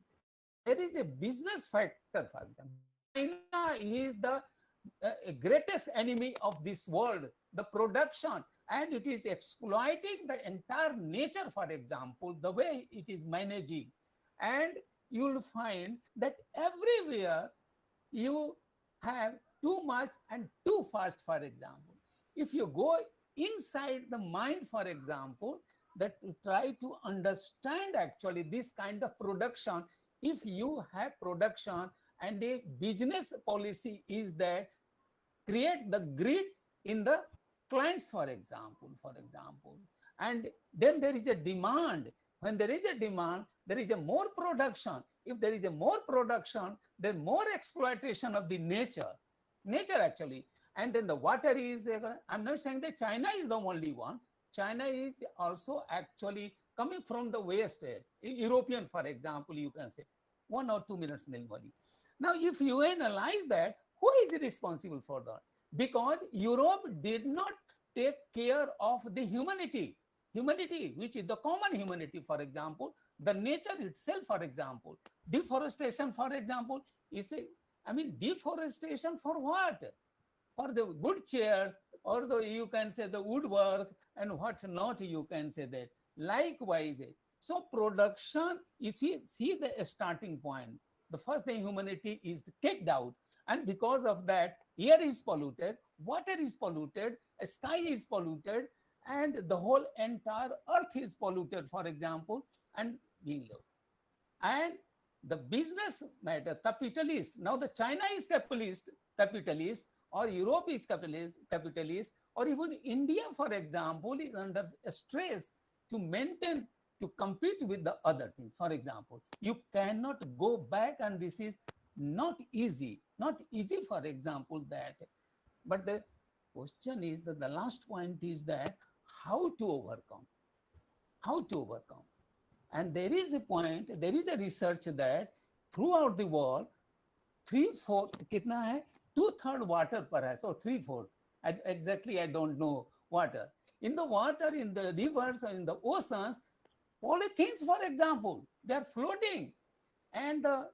there is a business factor. For example, China is the greatest enemy of this world, the production, and it is exploiting the entire nature, for example, the way it is managing. And you will find that everywhere you have too much and too fast, for example. If you go inside the mind, for example, that to try to understand actually this kind of production, if you have production and a business policy is that create the greed in the clients, for example, and then there is a demand. When there is a demand, there is a more production. If there is a more production, then more exploitation of the nature actually. And then the water is, I'm not saying that China is the only one. China is also actually coming from the West, European, for example, you can say. 1 or 2 minutes, Nilmani. Now, if you analyze that, who is responsible for that? Because Europe did not take care of the humanity, which is the common humanity, for example, the nature itself, for example. Deforestation, for example, is deforestation for what? For the good chairs, or you can say the woodwork, and what not, you can say that. Likewise, so production, you see the starting point. The first thing, humanity is kicked out, and because of that, air is polluted, water is polluted, sky is polluted, and the whole entire earth is polluted, for example, and being low. And the business matter, capitalist. Now the China is capitalist, or Europe is capitalist, or even India, for example, is under stress to maintain, to compete with the other things. For example, you cannot go back, and this is not easy, for example, that. But the question is that the last point is that how to overcome. And there is a research that throughout the world, 3/4 कितना है 2/3 water perhaps, or 3/4. Exactly, I don't know water. In the water, in the rivers, or in the oceans, polythenes, for example, they are floating. And the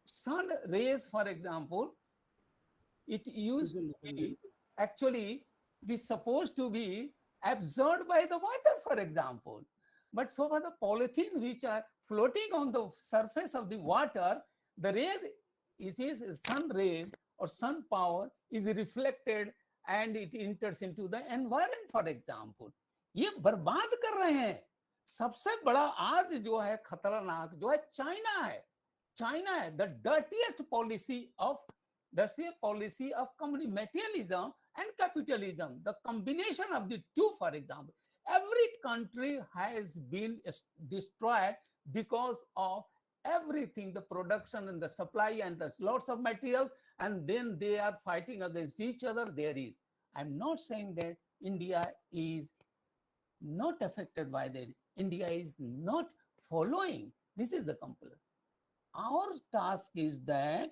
sun rays, for example, it used to be actually be supposed to be absorbed by the water, for example. But so far the polythene which are floating on the surface of the water, the rays, is sun rays or sun power is reflected and it enters into the environment, for example. ये बर्बाद कर रहे हैं. सबसे बड़ा आज जो है खतरनाक जो है चाइना है. China है the dirtiest policy of materialism and capitalism. The combination of the two, for example, every country has been destroyed because of everything, the production and the supply and there's lots of material, and then they are fighting against each other. I'm not saying that India is not affected by that. India is not following. This is the complaint. Our task is that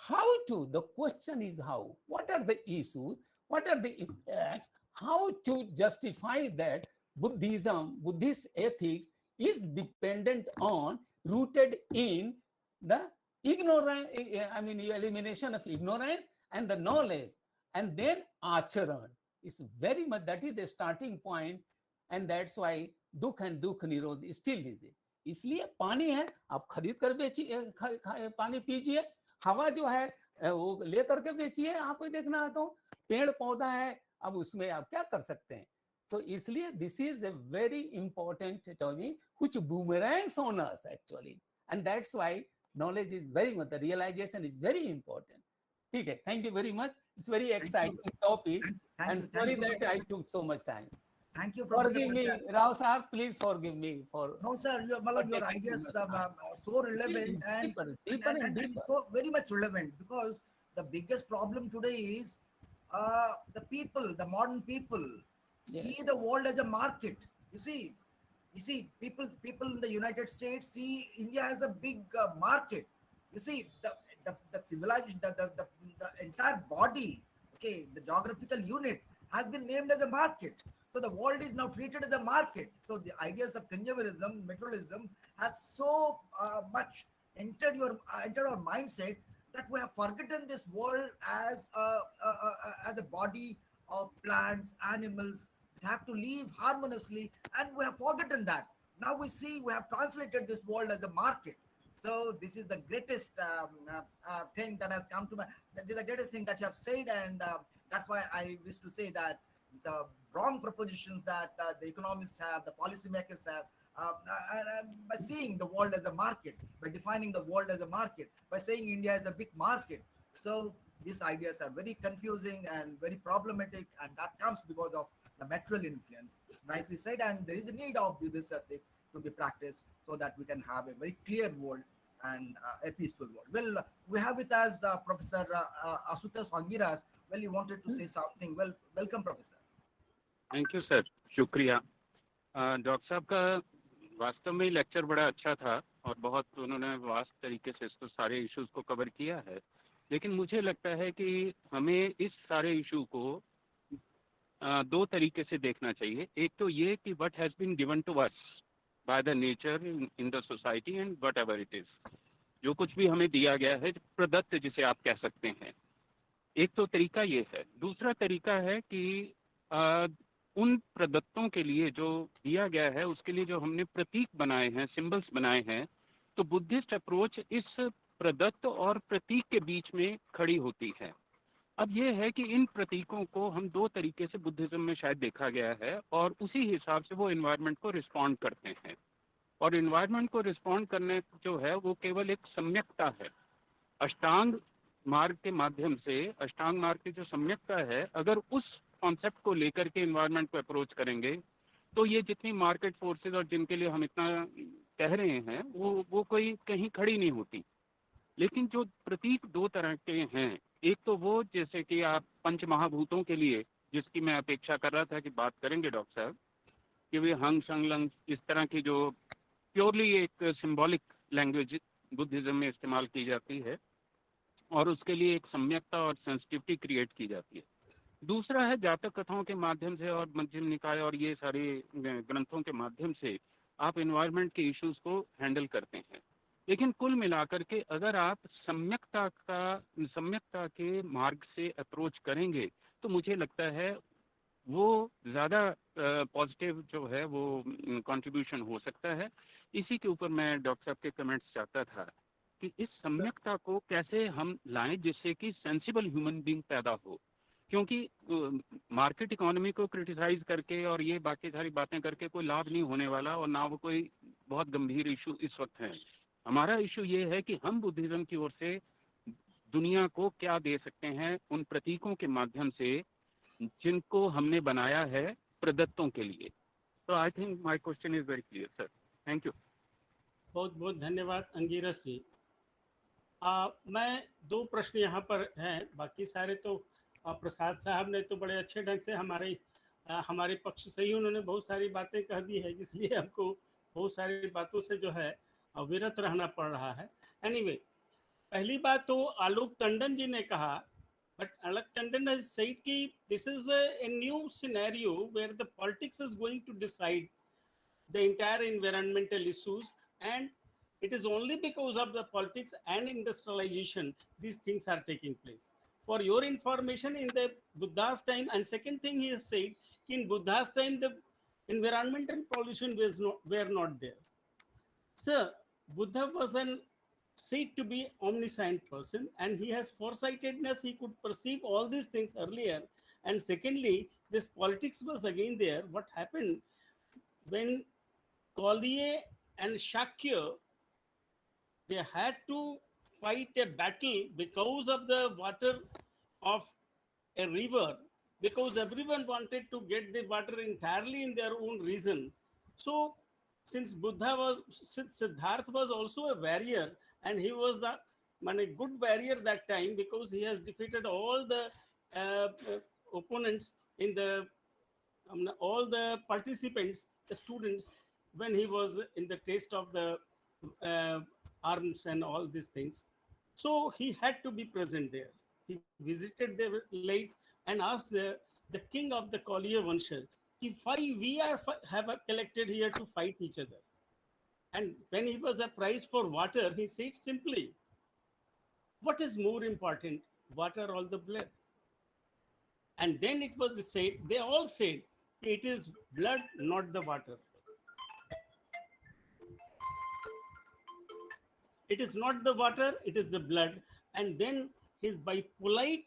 the question is how, what are the issues, what are the impacts, how to justify that Buddhist ethics is dependent on, rooted in the ignorance, elimination of ignorance and the knowledge, and then acharan is very much, that is the starting point, and that's why dukh and dukh nirodh still is it. इसलिए पानी है, आप खरीद कर बेचिए, पानी पीजिए. हवा जो है वो लेकर के बेचिए. आप देखना आता हूँ पेड़ पौधा है, अब उसमें आप क्या कर सकते हैं. So इसलिए this is a very important topic which boomerangs on us actually, and that's why knowledge is very much, the realization is very important. ठीक है, thank you very much. It's very exciting topic, and sorry that I took so much time. Thank you, Professor. Forgive me, Rao sir, please forgive me for. No, sir, your ideas are so relevant and so very much relevant, because the biggest problem today is the people, the modern people, see the world as a market. You see, people in the United States see India as a big market. You see, the civilized, the entire body, okay, the geographical unit has been named as a market. So the world is now treated as a market. So the ideas of consumerism, materialism has so much entered our mindset that we have forgotten this world as a body of plants, animals that have to live harmoniously, and we have forgotten that. Now we see we have translated this world as a market. So this is the greatest thing that has come to my. This is the greatest thing that you have said, and that's why I wish to say that the wrong propositions that the economists have, the policymakers have, by seeing the world as a market, by defining the world as a market, by saying India is a big market. So these ideas are very confusing and very problematic, and that comes because of the material influence, nicely said. And there is a need of Buddhist ethics to be practiced so that we can have a very clear world and a peaceful world. Well, we have with us Professor Asutosh Angiras. Well, you wanted to say something. Well, welcome, Professor. Thank you sir, शुक्रिया. Doctor साहब का वास्तव में lecture बड़ा अच्छा था और बहुत उन्होंने वास्ट तरीके से इसको सारे इश्यूज को कवर किया है. लेकिन मुझे लगता है कि हमें इस सारे इशू को दो तरीके से देखना चाहिए. एक तो ये कि what has been given to us by the nature in the society and what it is, जो कुछ भी हमें दिया गया है, प्रदत्त जिसे आप कह सकते हैं. एक तो तरीका ये है. दूसरा तरीका है कि उन प्रदत्तों के लिए जो दिया गया है उसके लिए जो हमने प्रतीक बनाए हैं, सिंबल्स बनाए हैं, तो बुद्धिस्ट अप्रोच इस प्रदत्त और प्रतीक के बीच में खड़ी होती है. अब ये है कि इन प्रतीकों को हम दो तरीके से बुद्धिज्म में शायद देखा गया है और उसी हिसाब से वो एनवायरनमेंट को रिस्पॉन्ड करते हैं. और एनवायरनमेंट को रिस्पॉन्ड करने जो है वो केवल एक सम्यकता है. अष्टांग मार्ग के माध्यम से, अष्टांग मार्ग की जो सम्यकता है, अगर उस कॉन्सेप्ट को लेकर के एनवायरनमेंट को अप्रोच करेंगे तो ये जितनी मार्केट फोर्सेस और जिनके लिए हम इतना कह रहे हैं वो कोई कहीं खड़ी नहीं होती. लेकिन जो प्रतीक दो तरह के हैं, एक तो वो जैसे कि आप पंच महाभूतों के लिए, जिसकी मैं अपेक्षा कर रहा था कि बात करेंगे डॉक्टर साहब, कि वे हंग संग लंग इस तरह की जो प्योरली एक सिंबॉलिक लैंग्वेज बुद्धिज्म में इस्तेमाल की जाती है, और उसके लिए एक सम्यकता और सेंसिटिविटी क्रिएट की जाती है। दूसरा है जातक कथाओं के माध्यम से और मध्यम निकाय और ये सारे ग्रंथों के माध्यम से आप इन्वायरमेंट के इश्यूज को हैंडल करते हैं। लेकिन कुल मिलाकर के अगर आप सम्यकता के मार्ग से अप्रोच करेंगे तो मुझे लगता है वो ज़्यादा पॉजिटिव जो है वो कंट्रीब्यूशन हो सकता है। इसी के ऊपर मैं डॉक्टर साहब के कमेंट्स चाहता था कि इस सम्यकता को कैसे हम लाएं जिससे कि सेंसिबल ह्यूमन बीइंग पैदा हो, क्योंकि मार्केट इकोनॉमी को क्रिटिसाइज करके और ये बाकी सारी बातें करके कोई लाभ नहीं होने वाला, और ना वो कोई बहुत गंभीर इशू इस वक्त है। हमारा इशू ये है कि हम बुद्धिज्म की ओर से दुनिया को क्या दे सकते हैं उन प्रतीकों के माध्यम से जिनको हमने बनाया है प्रदत्तों के लिए। तो I think my question is very clear sir. Thank you. बहुत बहुत धन्यवाद अंगीरस जी। मैं दो प्रश्न यहाँ पर हैं, बाकी सारे तो प्रसाद साहब ने तो बड़े अच्छे ढंग से हमारे पक्ष से ही उन्होंने बहुत सारी बातें कह दी है, इसलिए हमको बहुत सारी बातों से जो है विरत रहना पड़ रहा है। एनीवे, पहली बात तो आलोक टंडन जी ने कहा, but Alok Tandon has said कि this is a new scenario where the politics is going to decide the entire environmental issues, and it is only because of the politics and industrialization these things are taking place. For your information, in the Buddha's time, and second thing he has said, in Buddha's time the environmental pollution were not there. Sir, Buddha was an said to be omniscient person, and he has foresightedness. He could perceive all these things earlier. And secondly, this politics was again there. What happened when Collier and Shakya, they had to fight a battle because of the water of a river, because everyone wanted to get the water entirely in their own region. So since Siddhartha was also a warrior, and he was the good warrior that time, because he has defeated all the opponents in the all the participants, the students, when he was in the taste of the uh, arms and all these things. So he had to be present there. He visited the lake and asked the king of the Collier Vansha, why we have collected here to fight each other. And when he was apprised for water, he said simply, what is more important, water or the blood? And then it was said, they all said, it is blood, not the water. It is not the water, it is the blood. And then his by polite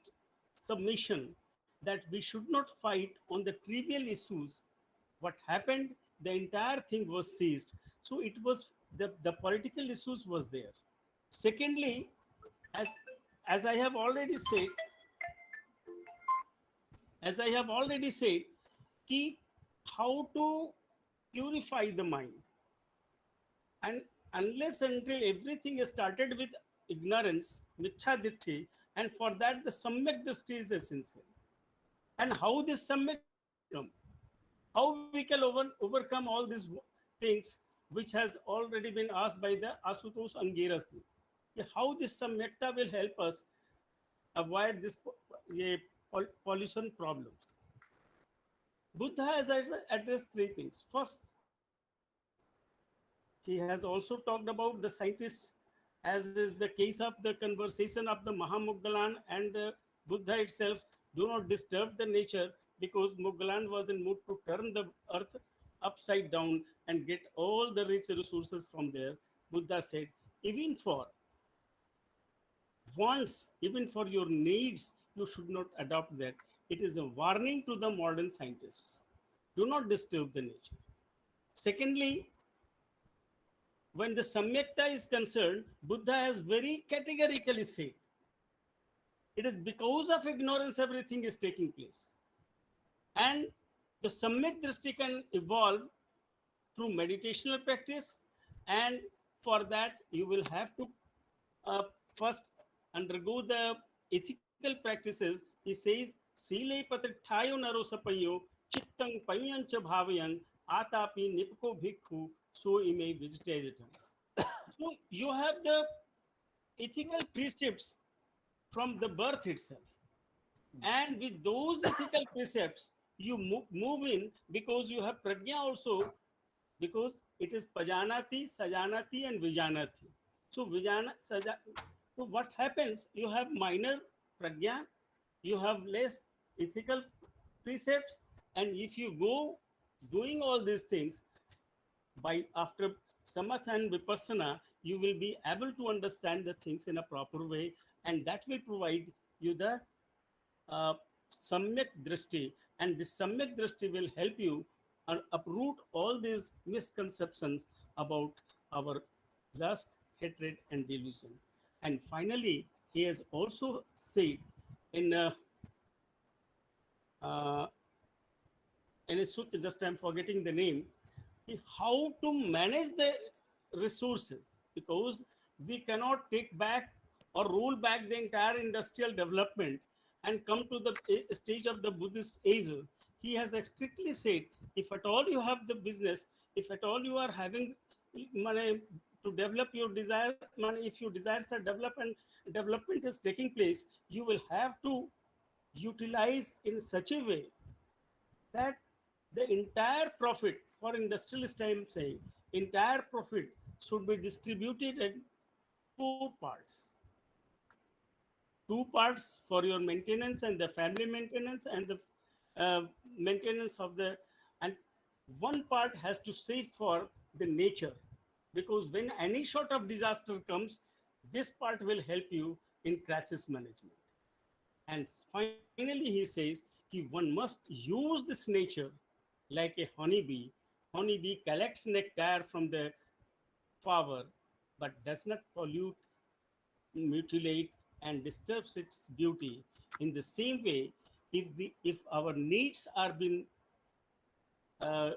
submission that we should not fight on the trivial issues, what happened, the entire thing was seized. So it was the political issues was there. Secondly, as I have already said, key how to purify the mind. And unless until everything is started with ignorance, michha ditti, and for that the samyak drishti is essential. And how this samyak drishti will come, how we can overcome all these things which has already been asked by the Asutosh Angiras. How this samyakta will help us avoid this pollution problems. Buddha has addressed three things. First, he has also talked about the scientists, as is the case of the conversation of the Mahamuggalan and Buddha itself. Do not disturb the nature, because Mughal was in mood to turn the earth upside down and get all the rich resources from there. Buddha said, even for wants, even for your needs, you should not adopt that. It is a warning to the modern scientists. Do not disturb the nature. Secondly, when the Samyakta is concerned, Buddha has very categorically said, it is because of ignorance everything is taking place. And the Samyak Drishti can evolve through meditational practice, and for that you will have to first undergo the ethical practices. He says, Sile patritthayo naro sapayo, chittang payancha bhavayan, atapi nipko bhikkhu, so ime vegetatum. So you have the ethical precepts from the birth itself. And with those ethical precepts, you move in because you have prajna also, because it is pajanati, sajanati, and vijanati. So so what happens? You have minor prajna, you have less ethical precepts, and if you go doing all these things by after samatha and vipassana, you will be able to understand the things in a proper way, and that will provide you the uh, samyak drishti, and this samyak drishti will help you uproot all these misconceptions about our lust, hatred, and delusion. And finally, he has also said in uh, in a sutta, just I'm forgetting the name, how to manage the resources, because we cannot take back or roll back the entire industrial development and come to the stage of the Buddhist age. He has strictly said, if at all you have the business, if at all you are having money to develop your desire, money, if your desires are developed and development is taking place, you will have to utilize in such a way that the entire profit, for industrialist I am saying, entire profit should be distributed in four parts. Two parts for your maintenance and the family maintenance and the maintenance of the, and one part has to save for the nature, because when any sort of disaster comes, this part will help you in crisis management. And finally, he says one must use this nature like a honeybee. Honeybee collects nectar from the flower but does not pollute, mutilate, and disturbs its beauty. In the same way, if our needs are being uh,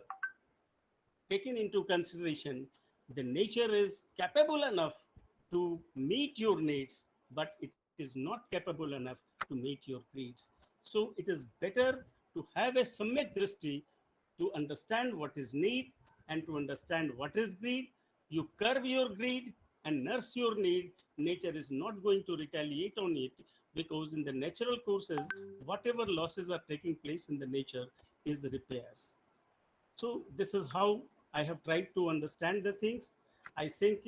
taken into consideration, the nature is capable enough to meet your needs, but it is not capable enough to meet your greeds. So it is better to have a samyak drishti to understand what is need and to understand what is greed. You curb your greed and nurse your need. Nature is not going to retaliate on it, because in the natural courses, whatever losses are taking place in the nature is the repairs. So this is how I have tried to understand the things. I think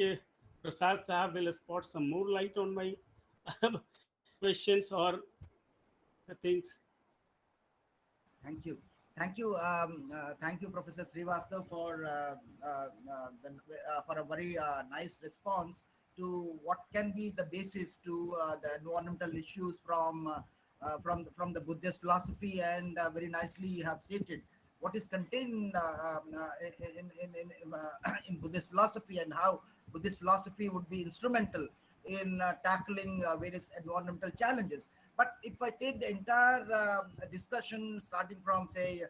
Prasad Sahab will spot some more light on my questions or the things. Thank you. Thank you, Professor Srivastav, for a very nice response to what can be the basis to the environmental issues from the Buddhist philosophy, and very nicely you have stated what is contained in Buddhist philosophy, and how Buddhist philosophy would be instrumental in tackling various environmental challenges. But if I take the entire discussion starting from, say,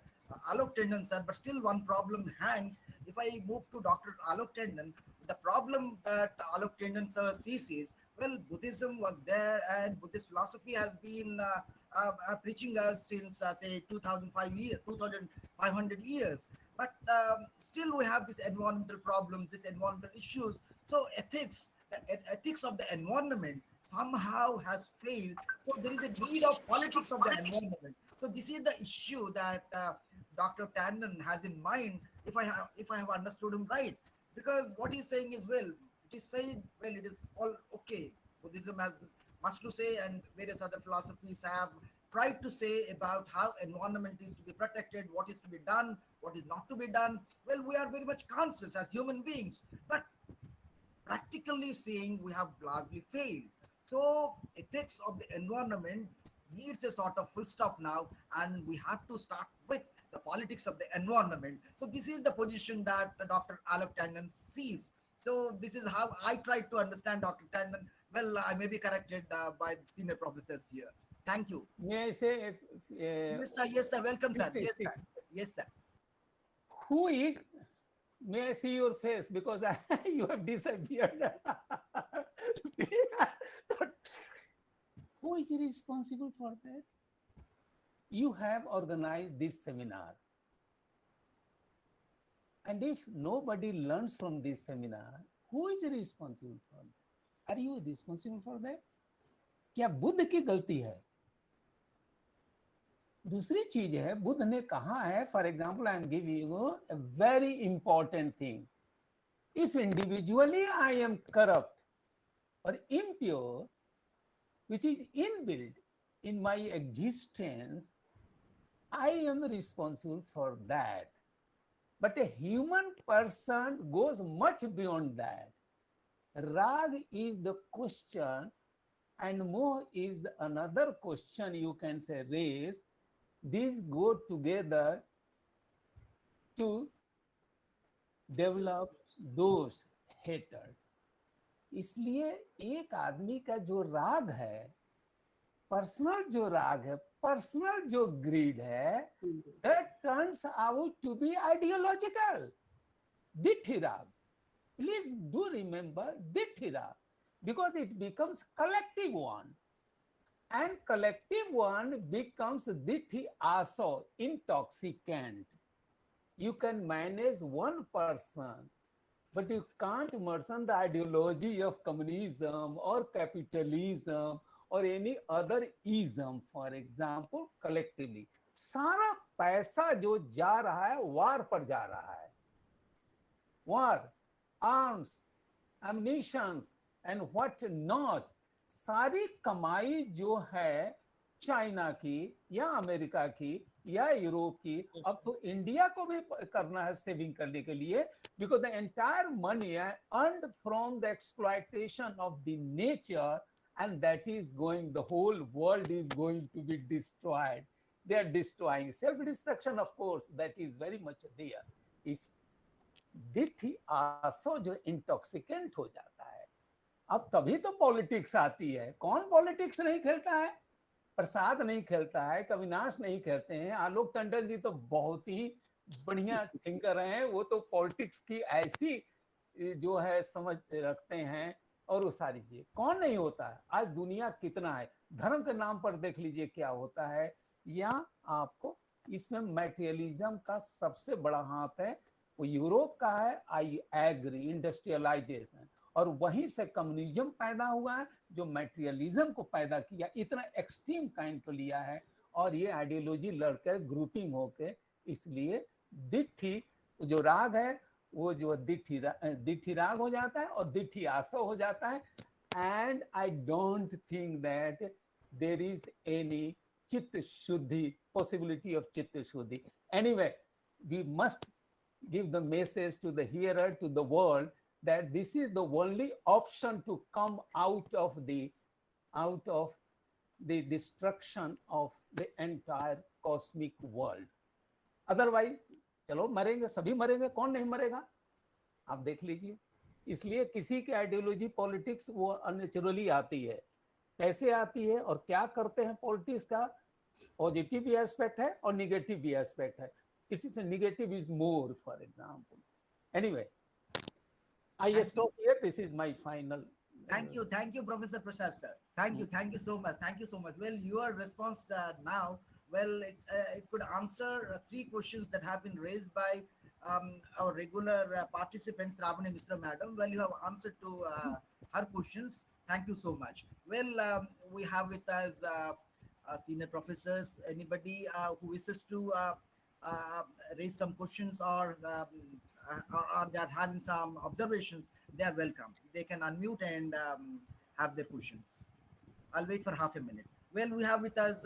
Alok Tandon sir, but still one problem hangs. If I move to Dr. Alok Tandon, the problem that Alok Tandon sir sees is, well, Buddhism was there and Buddhist philosophy has been preaching us since, say, 2,500 years. But still we have these environmental problems, these environmental issues. So ethics of the environment somehow has failed. So there is a need of politics of the environment. So this is the issue that Dr. Tandon has in mind, if I have understood him right. Because what he's saying is, well, it is said, well, it is all okay. Buddhism has much to say, and various other philosophies have tried to say about how environment is to be protected, what is to be done, what is not to be done. Well, we are very much conscious as human beings, but practically saying, we have largely failed. So ethics of the environment needs a sort of full stop now, and we have to start with the politics of the environment. So this is the position that Dr. Alok Tandon sees. So this is how I try to understand Dr. Tandon. Well, I may be corrected by the senior professors here. Thank you. May I say, Yes, sir. Yes, sir. Welcome, sir. Yes, sir. Yes, sir. who is, may I see your face, because you have disappeared. Who is responsible for that? You have organized this seminar. And if nobody learns from this seminar, who is responsible for that? Are you responsible for that? क्या बुद्ध की गलती है? दूसरी चीज है, बुद्ध ने कहा है, for example I am giving you a very important thing, if individually I am corrupt or impure, which is inbuilt in my existence, I am responsible for that. But a human person goes much beyond that. Rag is the question, and moh is another question you can say raise. These go together to develop those hatred. इसलिए एक आदमी का जो राग है, personal जो राग है, पर्सनल जो ग्रीड है, that turns out to be ideological. Dithi rag. Please do remember dithi rag, because it becomes collective one, and collective one becomes dithi aso, intoxicant. You can manage one person, but you can't merge the ideology of communism or capitalism or any other ism, for example, collectively. सारा पैसा जो जा रहा है वार पर जा रहा है, war, arms, ammunitions and what not, सारी कमाई जो है चाइना की या अमेरिका की या यूरोप की, अब तो इंडिया को भी करना है सेविंग करने के लिए, because the entire money earned from the exploitation of the nature, and that is going, the whole world is going to be destroyed. They are destroying, self-destruction of course, that is very much there. इस दिठी आसो जो intoxicant हो जाता है, अब तभी तो politics आती है। कौन पॉलिटिक्स नहीं खेलता है? प्रसाद नहीं खेलता है, अविनाश नहीं खेलते हैं, आलोक टंडन जी तो बहुत ही बढ़िया थिंकर हैं, वो तो पॉलिटिक्स की ऐसी जो है समझ रखते हैं, और वो सारी चीजें कौन नहीं होता है। आज दुनिया कितना है, धर्म के नाम पर देख लीजिए क्या होता है, या आपको इसमें मैटेरियलिज्म का सबसे बड़ा हाथ है, वो यूरोप का है, आई एग्री, इंडस्ट्रियलाइजेशन, और वहीं से कम्युनिज्म पैदा हुआ है जो मैटेरियलिज्म को पैदा किया, इतना एक्सट्रीम काइंड को लिया है, और ये आइडियोलॉजी लड़कर ग्रुपिंग होके, इसलिए दिठी जो राग है वो जो दिठी राग हो जाता है और दिठी आसो हो जाता है। And I don't think that there is any चित्त शुद्धि, पॉसिबिलिटी ऑफ चित्त शुद्धि। Anyway, we must give the message to the hearer, to the world, that this is the only option to come out of the destruction of the entire cosmic world. Otherwise, चलो मरेंगे, सभी मरेंगे, कौन नहीं मरेगा, आप देख लीजिए। इसलिए किसी की आइडियोलॉजी पॉलिटिक्स वो अननेचुरली आती है, कैसे आती है और क्या करते हैं पॉलिटिक्स का, पॉजिटिव भी एस्पेक्ट है और निगेटिव भी एस्पेक्ट है। It is a negative is more, for example. Anyway, I stop here. This is my final. Thank you, Professor Prasad sir. Thank you so much. Well, your response now, well, it could answer 3 questions that have been raised by our regular participants, Ravani Mishra madam. Well, you have answered to her questions. Thank you so much. Well, we have with us senior professors. Anybody who wishes to raise some questions or they are having some observations, they are welcome. They can unmute and have their questions. I'll wait for half a minute. Well, we have with us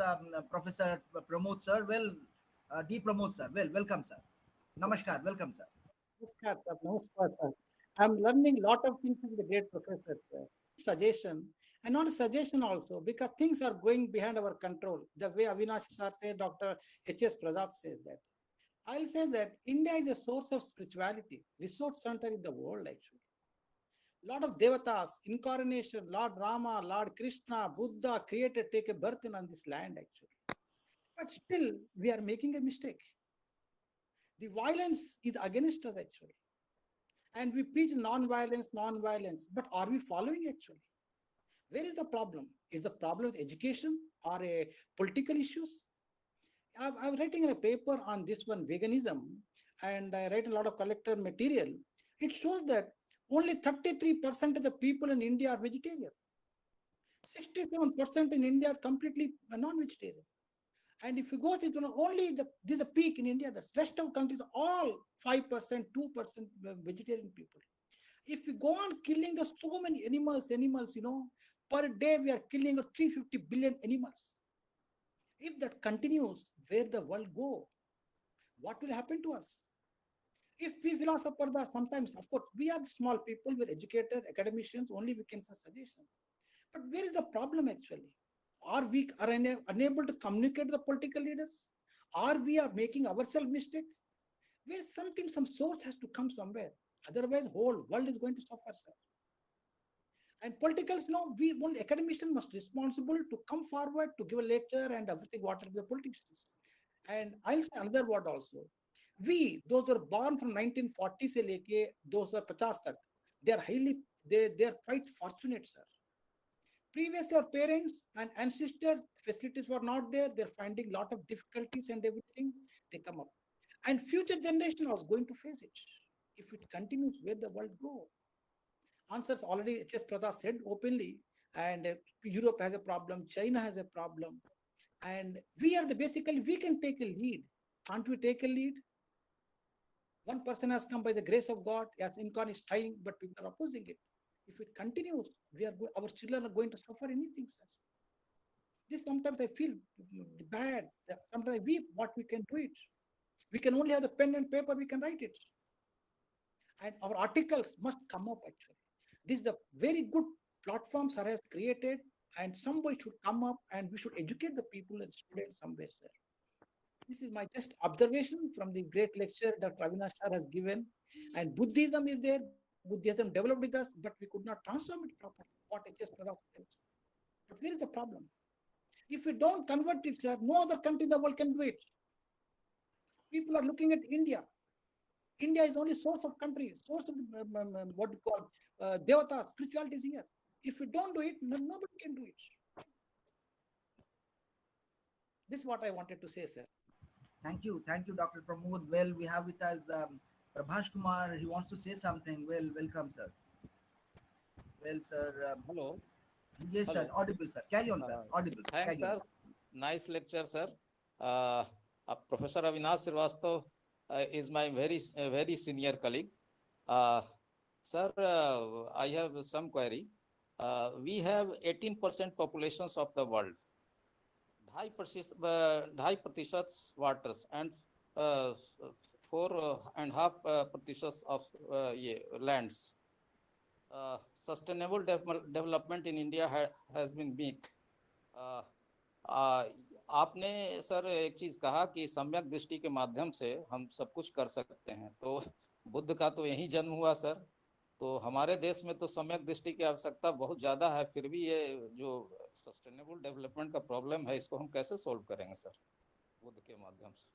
Professor Pramod sir. Well, D. Pramod sir. Well, welcome sir. Namaskar. Welcome sir. Namaskar sir. Namaskar sir. I'm learning a lot of things from the great professors sir. Suggestion, and not a suggestion also, because things are going behind our control. The way Avinash sir said, Dr. H.S. Prasad says that. I'll say that India is a source of spirituality, resource center in the world actually. A lot of devatas, incarnation, Lord Rama, Lord Krishna, Buddha created, take a birth on this land actually. But still, we are making a mistake. The violence is against us actually. And we preach non-violence, but are we following actually? Where is the problem? Is the problem with education or a political issues? I'm writing a paper on this one, veganism, and I write a lot of collector material. It shows that only 33% of the people in India are vegetarian. 67% in India is completely non-vegetarian. And if you go to only this is a peak in India, that's rest of countries all 5%, 2% vegetarian people. If we go on killing the so many animals, per day we are killing 350 billion animals. If that continues, where the world go? What will happen to us? If we philosophers are sometimes, of course, we are small people, we're educators, academicians, only we can say suggestions. But where is the problem actually? Are we unable to communicate the political leaders? Are we are making ourselves mistake? Where something, some source has to come somewhere. Otherwise, whole world is going to suffer, sir. And politicals, we only academicians must responsible to come forward to give a lecture and everything, what are the politicians. And I'll say another word also. We, those who are born from 1940 se leke, those are 50 tak, they are they are quite fortunate, sir. Previously, our parents and ancestors, facilities were not there. They're finding a lot of difficulties and everything. They come up. And future generation was going to face it. If it continues, where the world go? Answers already, H.S. Prasad said openly. And Europe has a problem. China has a problem. And we are basically, we can take a lead. Can't we take a lead? One person has come by the grace of God. Yes, Incon is trying, but people are opposing it. If it continues, our children are going to suffer anything, sir. This sometimes I feel bad. Sometimes what we can do it. We can only have the pen and paper, we can write it. And our articles must come up actually. This is the very good platform sir has created, and somebody should come up and we should educate the people and students somewhere, sir. This is my just observation from the great lecture Dr. Avinash sir has given. And Buddhism is there. Buddhism developed with us, but we could not transform it properly. What H.S. Prasad says. But where is the problem? If we don't convert it, sir, no other country in the world can do it. People are looking at India. India is only source of country, source of what we call Devata, spirituality is here. If we don't do it, nobody can do it. This is what I wanted to say, sir. Thank you, Dr. Pramod. Well, we have with us Prabhash Kumar. He wants to say something. Well, welcome, sir. Well, sir. Hello. Yes, Hello. sir. Audible, sir. Carry on, sir. Audible. Thanks, Carry on, sir. Nice lecture, sir. Professor Avinash Srivastava is my very senior colleague. Sir, I have some query. We have 18% populations of the world, 2.5% waters, and 4.5% of lands. Sustainable development in India has been weak. आपने sir एक चीज कहा कि सम्यक दृष्टि के माध्यम से हम सब कुछ कर सकते हैं, तो बुद्ध का तो यही जन्म हुआ सर, तो हमारे देश में तो सम्यक दृष्टि की आवश्यकता बहुत ज्यादा है, फिर भी ये जो सस्टेनेबल डेवलपमेंट का प्रॉब्लम है इसको हम कैसे सॉल्व करेंगे सर बुद्ध के माध्यम से?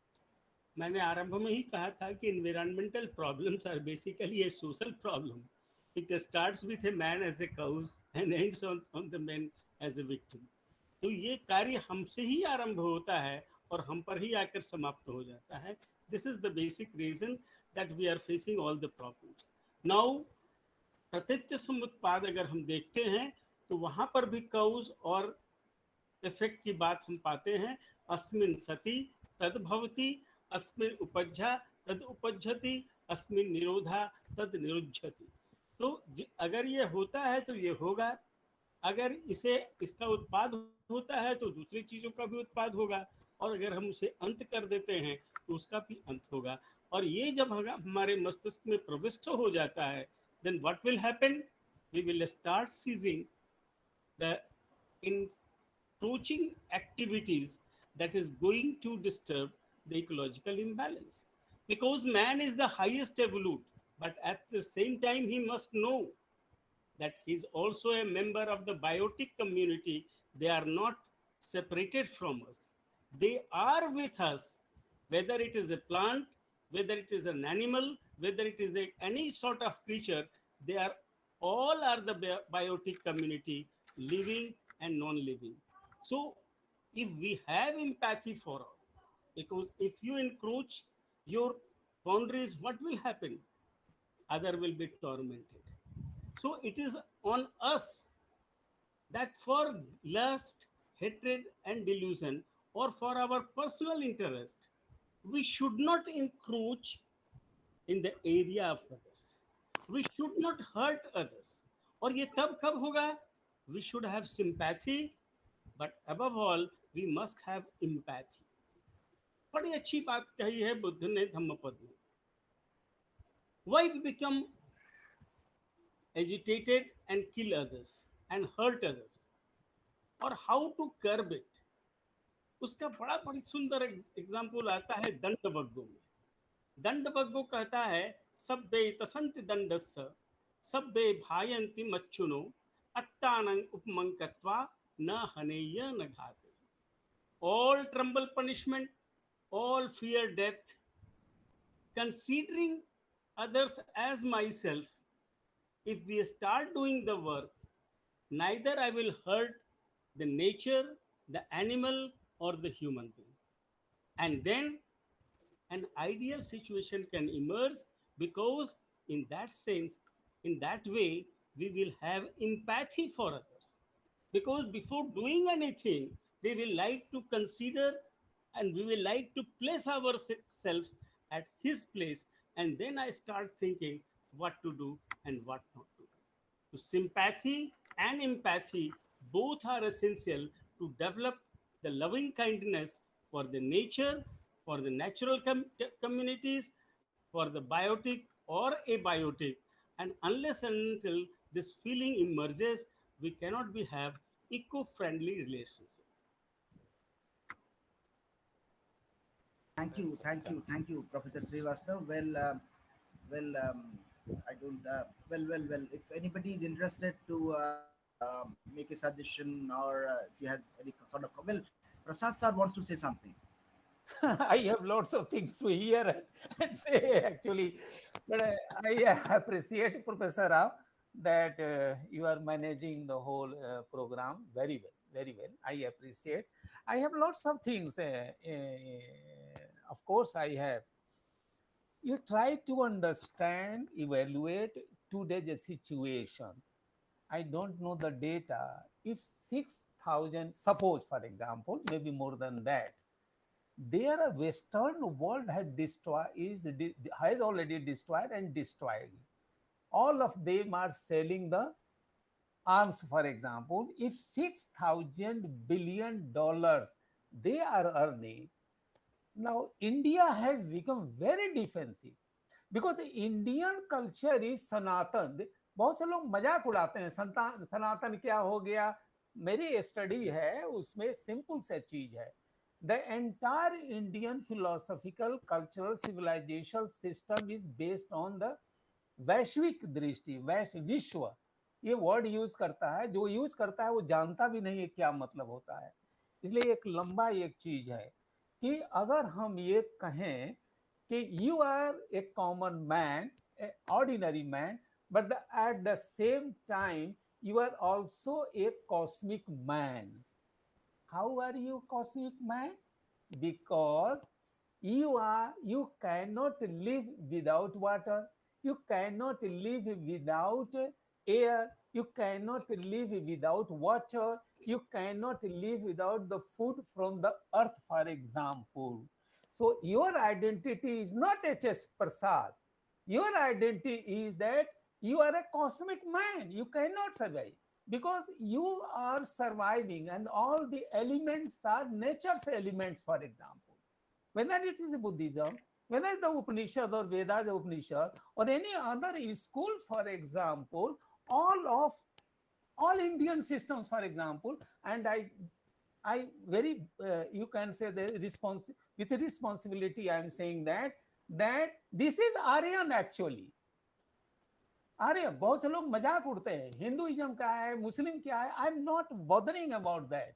मैंने आरंभ में ही कहा था कि environmental problems are basically a social problem. It starts with a man as a cause and ends on the man as a victim. तो ये कार्य हमसे ही आरंभ होता है और हम पर ही आकर समाप्त हो जाता है. This is the basic reason that we are facing all the problems. Now प्रत्यक्ष समुत्पाद अगर हम देखते हैं तो वहां पर भी कौज और इफेक्ट की बात हम पाते हैं. अस्मिन् सति तद भवति, अस्मिन् उपज्जा तद उपज्जति, अस्मिन् निरोधा तद निरुज्यति. तो अगर ये होता है तो ये होगा, अगर इसका उत्पाद होता है तो दूसरी चीजों का भी उत्पाद होगा, और अगर हम उसे अंत कर देते हैं तो उसका भी अंत होगा. और ये जब हमारे मस्तिष्क में प्रविष्ट हो जाता है, then what will happen? We will start seizing the encroaching activities that is going to disturb the ecological imbalance. Because man is the highest evolute, but at the same time he must know that he is also a member of the biotic community. They are not separated from us. They are with us, whether it is a plant, whether it is an animal, whether it is any sort of creature, they are all are the biotic community, living and non-living. So if we have empathy for all, because if you encroach your boundaries, what will happen? Other will be tormented. So it is on us that for lust, hatred, and delusion, or for our personal interest, we should not encroach in the area of others. We should not hurt others. और ये तब कब होगा? We should have sympathy, but above all, we must have empathy. बड़ी अच्छी बात कही है बुद्ध ने धम्मपद में. Why we become agitated and kill others and hurt others, or how to curb it? उसका बड़ी सुंदर एग्जाम्पल आता है दंडवग्गो में. दंडवग्गो कहता है सब्बे तसंति दंडस्य सब्बे भायन्ति मच्छुनो अत्तानं उपमंकत्वा न हनेय न घाते. All tremble punishment, all fear death, considering others as myself. If we start doing the work, neither I will hurt the nature, the animal, or the human being. And then an ideal situation can emerge, because in that sense, in that way, we will have empathy for others. Because before doing anything, we will like to consider and we will like to place ourselves at his place, and then I start thinking what to do and what not to do. So sympathy and empathy both are essential to develop the loving kindness for the nature, for the natural communities, for the biotic or abiotic. And unless and until this feeling emerges, we cannot be have eco-friendly relationship. Thank you, Professor Srivastav. I don't. If anybody is interested to make a suggestion, or if he has any sort of, Prasad sir wants to say something. I have lots of things to hear and say actually, but I appreciate Professor Rao that you are managing the whole program very well, very well. I appreciate. I have lots of things. Of course, I have. You try to understand, evaluate today's situation. I don't know the data. If 6,000, suppose for example, maybe more than that, their Western world has already destroyed and destroyed. All of them are selling the arms, for example. If $6,000 billion they are earning, now India has become very defensive because the Indian culture is Sanatan. बहुत से लोग मजाक उड़ाते हैं, सनातन क्या हो गया. मेरी स्टडी है, उसमें सिंपल सा चीज है. The entire Indian philosophical, cultural, civilization system is based on the वैश्विक दृष्टि, विश्व. ये वर्ड यूज करता है, जो यूज करता है वो जानता भी नहीं है क्या मतलब होता है. इसलिए एक लंबा एक चीज है कि अगर हम ये कहें कि you are a common man, ordinary man, but at the same time you are also a cosmic man. How are you cosmic man? Because you cannot live without water, you cannot live without air, you cannot live without water, you cannot live without the food from the earth, for example. So your identity is not H.S. Prasad. Your identity is that you are a cosmic man. You cannot survive because you are surviving, and all the elements are nature's elements, for example. Whether it is Buddhism, whether the Upanishad or Vedas Upanishad or any other school, for example, all Indian systems, for example, and I very you can say with responsibility I am saying that this is Aryan actually. अरे बहुत से लोग मजाक उड़ते हैं, Hinduism क्या है, Muslim क्या है. I am not bothering about that.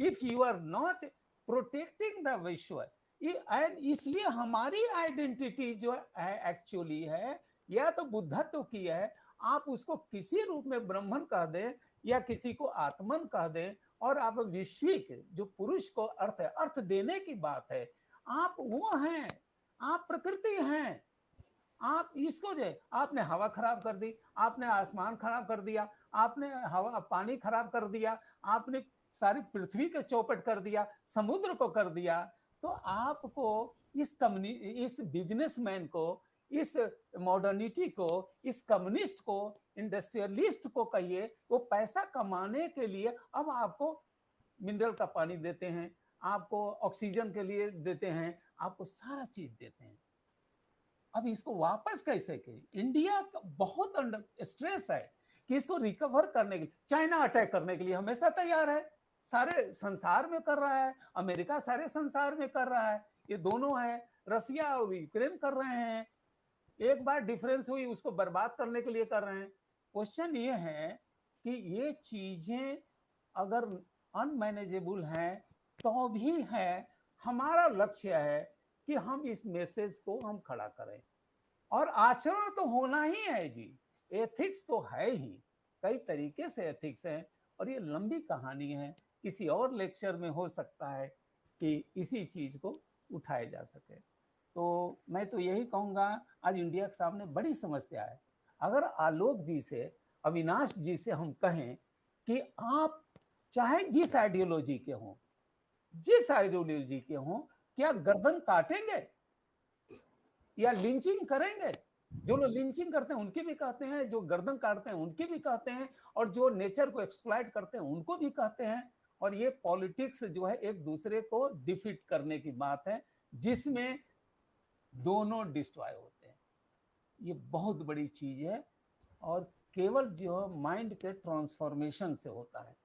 If you are not protecting the विश्व, एंड इसलिए हमारी आइडेंटिटी जो है एक्चुअली है या तो बुद्धत्व की है, आप उसको किसी रूप में ब्राह्मण कह दें या किसी को आत्मन कह दें, और आप विश्विक जो पुरुष को अर्थ देने की बात है, आप वो हैं, आप प्रकृति हैं. आप इसको जो आपने हवा खराब कर दी, आपने आसमान खराब कर दिया, आपने हवा पानी खराब कर दिया, आपने सारी पृथ्वी को चौपट कर दिया, समुद्र को कर दिया, तो आपको इस बिजनेसमैन को, इस मॉडर्निटी को, इस कम्युनिस्ट को, इंडस्ट्रियलिस्ट को कहिए, वो पैसा कमाने के लिए अब आपको मिनरल का पानी देते हैं, आपको ऑक्सीजन के लिए देते हैं, आपको सारा चीज देते हैं। अब इसको वापस कैसे करें? इंडिया बहुत अंडर स्ट्रेस है कि इसको रिकवर करने के लिए, चाइना अटैक करने के लिए हमेशा तैयार है, सारे संसार में कर रहा है, अमेरिका सारे संसार में कर रहा है, ये दोनों है, रसिया और यूक्रेन कर रहे हैं, एक बार डिफरेंस हुई उसको बर्बाद करने के लिए कर रहे हैं। क्वेश्चन ये है कि ये चीजें अगर अनमैनेजेबल हैं तो भी है, हमारा लक्ष्य है कि हम इस मैसेज को हम खड़ा करें, और आचरण तो होना ही है जी, एथिक्स तो है ही, कई तरीके से एथिक्स है, और ये लंबी कहानी है, किसी और लेक्चर में हो सकता है कि इसी चीज को उठाया जा सके। तो मैं तो यही कहूँगा, आज इंडिया के सामने बड़ी समस्या है। अगर आलोक जी से, अविनाश जी से हम कहें कि आप चाहे जिस आइडियोलॉजी के हों, जिस आइडियोलॉजी के हों, क्या गर्दन काटेंगे या लिंचिंग करेंगे? जो लोग लिंचिंग करते हैं उनकी भी कहते हैं, जो गर्दन काटते हैं उनकी भी कहते हैं, और जो नेचर को एक्सप्लॉइट करते हैं उनको भी कहते हैं। और ये पॉलिटिक्स जो है एक दूसरे को डिफीट करने की बात है, जिसमें दोनों डिस्ट्रॉय होते हैं। ये बहुत बड़ी चीज है, और केवल जो है माइंड के ट्रांसफॉर्मेशन से होता है,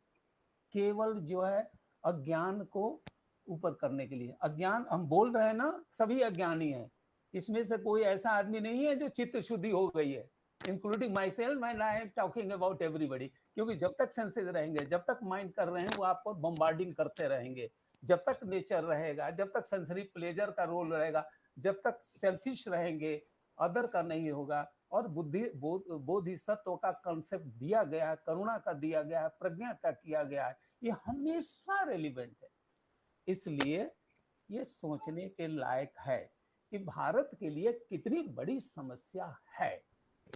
केवल जो है अज्ञान को ऊपर करने के लिए। अज्ञान हम बोल रहे हैं ना, सभी अज्ञानी हैं, इसमें से कोई ऐसा आदमी नहीं है जो चित्त शुद्धि हो गई है, including my self, and I am talking about everybody. क्योंकि जब तक सेंसेस रहेंगे, जब तक माइंड कर रहे हैं, वो आपको बम्बार्डिंग करते रहेंगे। जब तक नेचर रहेगा, जब तक सेंसरी प्लेजर का रोल रहेगा, जब तक सेल्फिश रहेंगे, अदर का नहीं होगा। और बोधिसत्व का कंसेप्ट दिया गया है, करुणा का दिया गया है, प्रज्ञा का किया गया है, ये हमेशा रेलिवेंट है। इसलिए ये सोचने के लायक है कि भारत के लिए कितनी बड़ी समस्या है,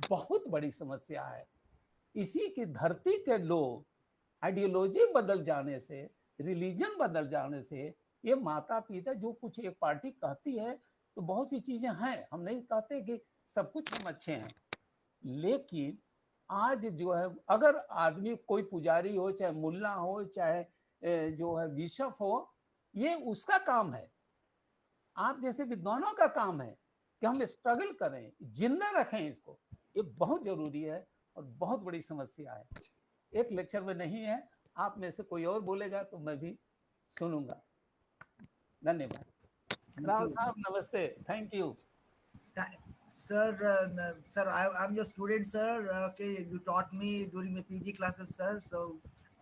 बहुत बड़ी समस्या है। इसी की धरती के लोग आइडियोलॉजी बदल जाने से, रिलीजन बदल जाने से, ये माता पिता जो कुछ एक पार्टी कहती है, तो बहुत सी चीजें हैं, हम नहीं कहते कि सब कुछ हम अच्छे हैं, लेकिन आज जो है अगर आदमी कोई पुजारी हो, चाहे मुल्ला हो, चाहे जो है बिशप हो, ये उसका काम है। आप जैसे विद्वानों का काम है कि हम स्ट्रगल करें, जिंदा रखें इसको। ये बहुत जरूरी है और बहुत बड़ी समस्या है। एक लेक्चर में नहीं है, आप में से कोई और बोलेगा तो मैं भी सुनूंगा। धन्यवाद। राव साहब नमस्ते, thank you. Sir, I'm your student, sir. Okay, you taught me during my PG classes, sir. So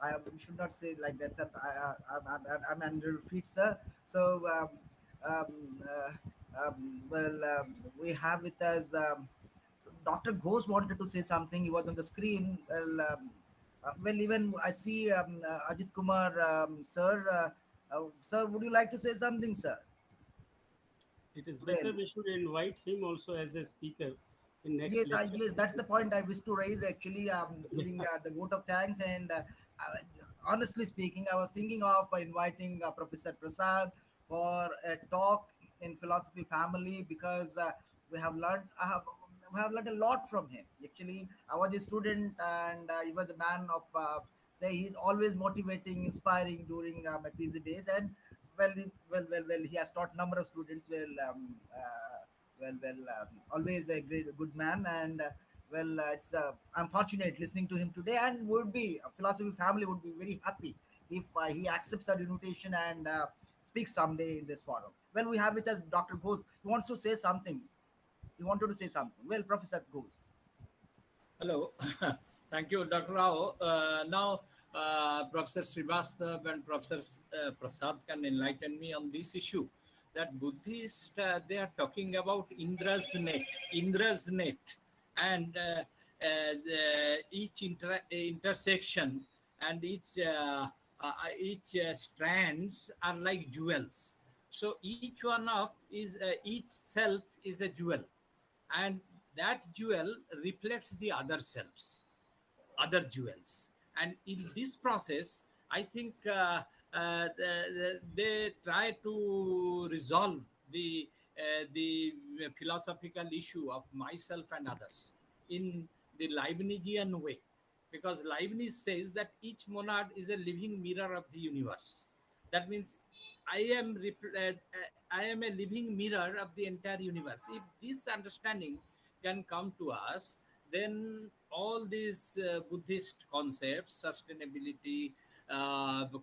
I should not say like that, sir. I'm under your feet, sir. So we have with us so Dr. Ghosh wanted to say something. He was on the screen. Well, even I see Ajit Kumar, sir. Sir, would you like to say something, sir? It is better we should invite him also as a speaker in next Yes, lecture. yes, that's the point I wish to raise actually during the vote of thanks. And honestly speaking, I was thinking of inviting Professor Prasad for a talk in philosophy family, because we have learned a lot from him. Actually, I was a student, and he was a man of he's always motivating, inspiring during my PG days. And well, he has taught number of students. Always a good man. And it's I'm fortunate listening to him today, and would be philosophy family would be very happy if he accepts our invitation and speaks someday in this forum. Well, we have with us Dr. Ghosh. He wants to say something. He wanted to say something. Well, Professor Ghosh. Hello. Thank you, Dr. Rao. Now, Professor Srivastav and Professor Prasad can enlighten me on this issue, that Buddhists, they are talking about Indra's net, and each intersection and each strands are like jewels. So each one of each self is a jewel, and that jewel reflects the other selves. other jewels. And in this process, I think they try to resolve the philosophical issue of myself and others in the Leibnizian way, because Leibniz says that each monad is a living mirror of the universe. That means I am a living mirror of the entire universe. If this understanding can come to us, then all these Buddhist concepts, sustainability,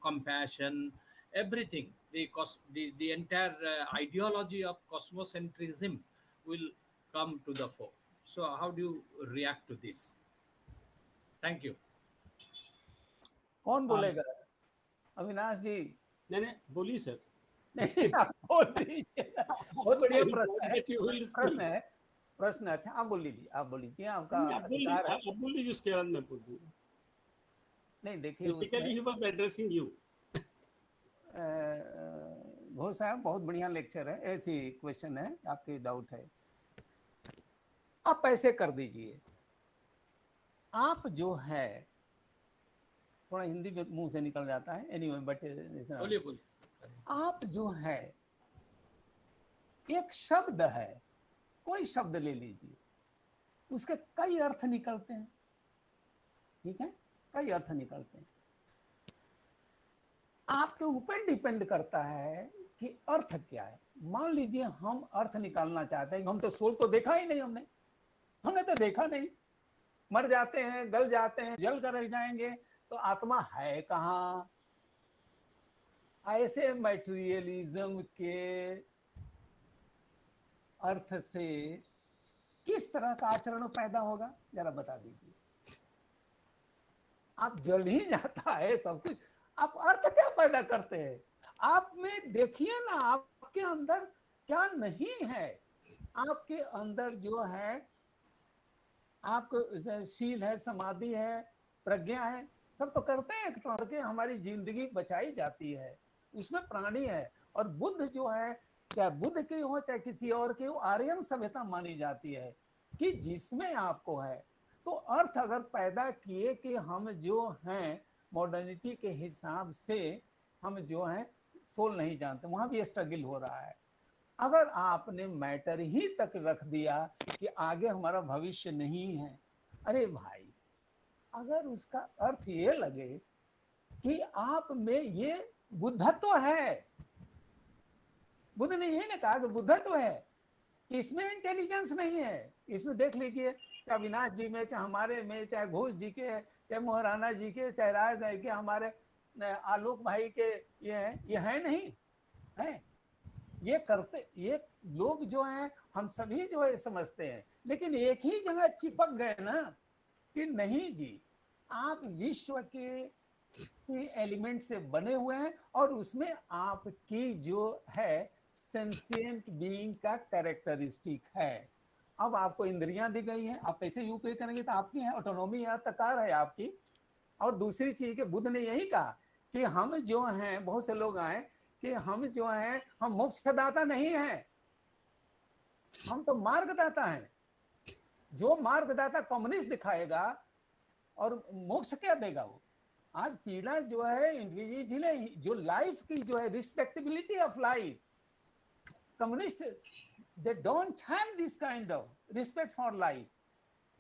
compassion, everything, the entire ideology of cosmocentrism will come to the fore. So, how do you react to this? Thank you. कौन बोलेगा? अविनाश जी? नहीं, बोलिए sir. नहीं, आप बोल दीजिए। बहुत बढ़िया प्रश्न है। प्रश्न अच्छा, आप बोल लीजिए, आपका अधिकार है। आप बोल लीजिए, उसके बाद मैं बोल दूंगा। नहीं, देखिए, basically he was addressing you. Ghosh साहब, बहुत बढ़िया लेक्चर है, ऐसी क्वेश्चन है, आपके डाउट है, आप ऐसे कर दीजिए। आप जो है, थोड़ा हिंदी में मुंह से निकल जाता है, एनीवे, बट बोलिए। आप जो है, एक शब्द है, कोई शब्द ले लीजिए, उसके कई अर्थ निकलते हैं, ठीक है, कई अर्थ निकलते हैं। आपके ऊपर डिपेंड करता है कि अर्थ क्या है। मान लीजिए हम अर्थ निकालना चाहते हैं, हम तो सोल तो देखा ही नहीं, हमने तो देखा नहीं, मर जाते हैं, गल जाते हैं, जल कर रह जाएंगे, तो आत्मा है कहाँ? ऐसे मटेरियलिज्म के अर्थ से किस तरह का आचरण पैदा होगा, जरा बता दीजिए। आप जल ही जाता है सब कुछ, आप अर्थ क्या पैदा करते हैं? आप में देखिए ना, आपके अंदर क्या नहीं है। आपके अंदर जो है, आपको शील है, समाधि है, प्रज्ञा है, सब तो करते हैं करके हमारी जिंदगी बचाई जाती है, उसमें प्राणी है। और बुद्ध जो है, चाहे बुद्ध के हो चाहे किसी और के हो, आर्यन सभ्यता मानी जाती है कि जिसमें आपको है। तो अर्थ अगर पैदा किए कि हम जो हैं मॉडर्निटी के हिसाब से हम जो हैं सोल नहीं जानते, वहां भी स्ट्रगल हो रहा है। अगर आपने मैटर ही तक रख दिया कि आगे हमारा भविष्य नहीं है, अरे भाई, अगर उसका अर्थ ये लगे कि आप में ये बुद्धत्व है, बुद्ध ने ये नहीं कहा कि बुद्धत्व है, कि इसमें इंटेलिजेंस नहीं है। इसमें देख लीजिए, चाहे अविनाश जी में, चाहे हमारे में, चाहे घोष जी के, चाहे मोहराना जी के, चाहे राज है के, हमारे आलोक भाई के, ये है नहीं है। ये करते, ये लोग जो हैं, हम सभी जो है समझते हैं, लेकिन एक ही जगह चिपक गए ना कि नहीं जी, आप विश्व के एलिमेंट से बने हुए हैं और उसमें आपकी जो है सेंसिएंट बीइंग का कैरेक्टरिस्टिक है। अब आपको इंद्रियां दी गई हैं, आप कैसे यूज करेंगे तो आपकी है, ऑटोनॉमी है, तकार है आपकी। और दूसरी चीज के बुद्ध ने यही कहा कि हम जो हैं, बहुत से लोग आए कि हम जो हैं, हम मोक्षदाता नहीं हैं, हम तो मार्गदाता हैं। जो मार्गदाता कम्युनिस्ट दिखाएगा और मोक्ष क्या देगा वो? आज पीड़ा जो है इंडिविजुअल, जो लाइफ की जो है respectability of life, communist they don't have this kind of respect for life.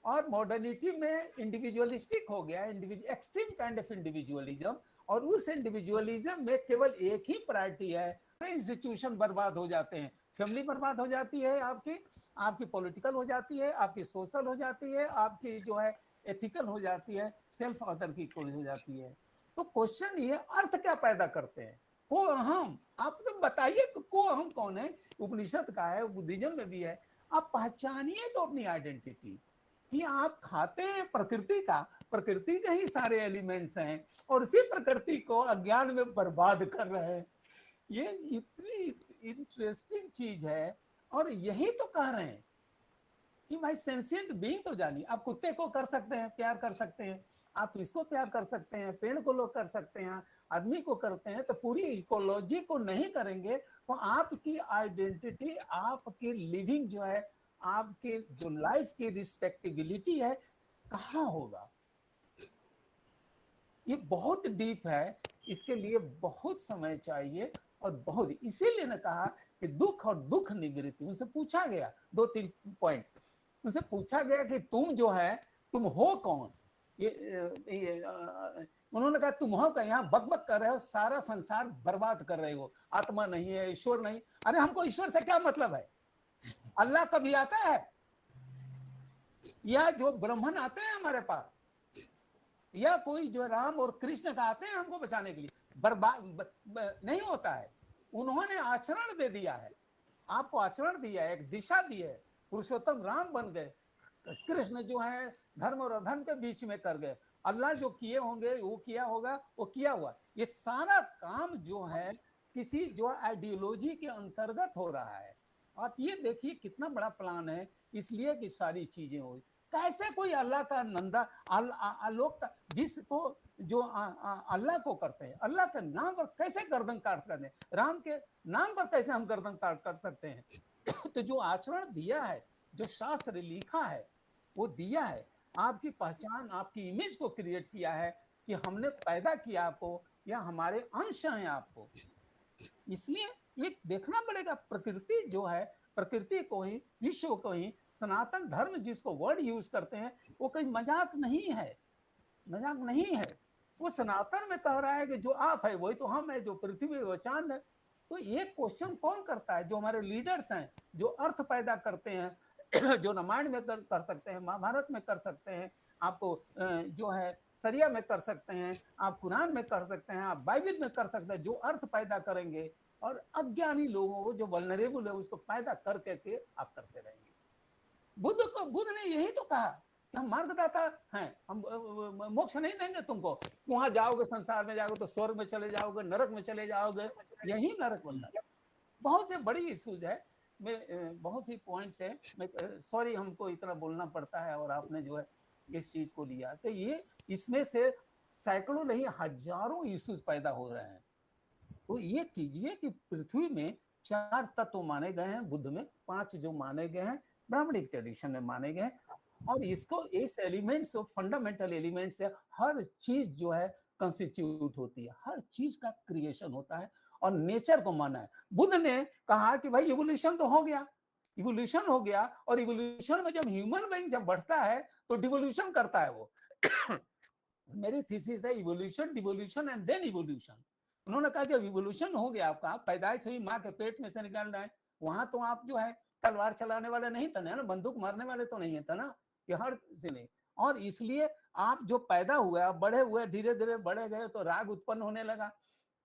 और मॉडर्निटी में इंडिविजुअलिस्टिक हो गया, एक्सट्रीम काइंड ऑफ इंडिविजुअलिज्म, और उस इंडिविजुअलिज्म में केवल एक ही प्रायोरिटी है। इंस्टीट्यूशन बर्बाद हो जाते हैं, फैमिली बर्बाद हो जाती है, आपकी पॉलिटिकल हो जाती है, आपकी सोशल हो जाती है, आपकी जो है एथिकल हो जाती है, सेल्फ अदर की कोई हो जाती है। तो क्वेश्चन ये, अर्थ क्या पैदा करते हैं? को अहम, आप तो बताइए को अहम कौन है? उपनिषद का है, बुद्धिज्म में भी है। आप पहचानिए तो अपनी आइडेंटिटी कि आप खाते हैं प्रकृति के ही सारे एलिमेंट्स हैं और उसी प्रकृति को अज्ञान में बर्बाद कर रहे हैं। ये इतनी इंटरेस्टिंग चीज है। और यही तो कह रहे हैं कि भाई सेंसिएंट बीइंग तो जानिए। आप कुत्ते को कर सकते हैं, प्यार कर सकते हैं, आप इसको प्यार कर सकते हैं, पेड़ को लोग कर सकते हैं, आदमी को करते हैं, तो पूरी इकोलॉजी को नहीं करेंगे तो आपकी आइडेंटिटी, आपकी लिविंग जो है, आपके जो लाइफ की रिस्पेक्टेबिलिटी है, कहाँ होगा? ये बहुत डीप है, इसके लिए बहुत समय चाहिए और बहुत, इसीलिए ने कहा कि दुख और दुख निवृत्ति। उनसे पूछा गया 2-3 पॉइंट, उनसे पूछा गया कि तुम जो है तुम हो कौन? उन्होंने कहा तुम हो क्या, यहाँ बकबक कर रहे हो, सारा संसार बर्बाद कर रहे हो, आत्मा नहीं है, ईश्वर नहीं। अरे हमको ईश्वर से क्या मतलब है? अल्लाह कभी आता है? या जो ब्राह्मण आते हैं हमारे पास, या कोई जो राम और कृष्ण का आते हैं हमको बचाने के लिए? बर्बाद नहीं होता है। उन्होंने आचरण दे दिया है, आपको आचरण दिया है, एक दिशा दी है। पुरुषोत्तम राम बन गए, कृष्ण जो है धर्म और अधर्म के बीच में कर गए। अल्लाह जो किए होंगे वो किया होगा, वो किया हुआ। ये सारा काम जो है किसी जो आइडियोलॉजी के अंतर्गत हो रहा है। आप ये देखिए कितना बड़ा प्लान है, इसलिए कि सारी चीजें हुई। कैसे कोई अल्लाह का नंदा आलोक का, जिसको जो अल्लाह को करते हैं, अल्लाह के नाम पर कैसे गर्दन काट सकते हैं? राम के नाम पर कैसे हम गर्दन काट कर सकते हैं? तो जो आचरण दिया है, जो शास्त्र लिखा है, वो दिया है। आपकी पहचान, आपकी इमेज को क्रिएट किया है कि हमने पैदा किया आपको, या हमारे अंश हैं आपको। इसलिए ये देखना पड़ेगा, प्रकृति जो है, प्रकृति को ही, विश्व को ही, सनातन धर्म जिसको वर्ड यूज करते हैं, वो कोई मजाक नहीं है, मजाक नहीं है। वो सनातन में कह रहा है कि जो आप है वही तो हम है, जो पृथ्वी वो चांद है। तो ये क्वेश्चन कौन करता है? जो हमारे लीडर्स हैं, जो अर्थ पैदा करते हैं, जो रामायण में कर सकते हैं, महाभारत में कर सकते हैं, आपको जो है सरिया में कर सकते हैं, आप कुरान में कर सकते हैं, आप बाइबल में कर सकते हैं, जो अर्थ पैदा करेंगे। और अज्ञानी लोगों को जो वल्नरेबल है उसको पैदा करके के आप करते रहेंगे। बुद्ध ने यही तो कहा कि हम मार्गदाता हैं, हम मोक्ष नहीं देंगे तुमको, वहां जाओगे, संसार में जाओगे तो स्वर्ग में चले जाओगे, नरक में चले जाओगे, यही नरक बनना। बहुत से बड़ी इश्यूज है, मैं बहुत सी पॉइंट्स है, मैं सॉरी हमको इतना बोलना पड़ता है, और आपने जो है इस चीज को लिया, तो ये इसमें से सैकड़ों नहीं हजारों इश्यूज पैदा हो रहे हैं। तो ये कीजिए कि पृथ्वी में 4 तत्व माने गए हैं, बुद्ध में 5 जो माने गए हैं, ब्राह्मणिक ट्रेडिशन में माने गए हैं, और इसको इस एलिमेंट्स, फंडामेंटल एलिमेंट्स से हर चीज जो है कंस्टिट्यूट होती है, हर चीज का क्रिएशन होता है, और नेचर को माना है। बुद्ध ने कहा कि भाई इवोल्यूशन तो हो गया, इवोल्यूशन हो गया, और इवोल्यूशन में जब ह्यूमन बीइंग जब बढ़ता है तो डिवोल्यूशन करता है वो। मेरी थीसिस है evolution, devolution and then evolution. उन्होंने कहा जब इवोल्यूशन हो गया, आपका पैदाइश हुई, माँ के पेट में से निकाल रहे हैं, वहां तो आप जो है तलवार चलाने वाले नहीं थे ना, बंदूक मारने वाले तो नहीं है ना, ये हर से नहीं। और इसलिए आप जो पैदा हुए, आप बड़े हुए, धीरे धीरे बढ़े गए, तो राग उत्पन्न होने लगा,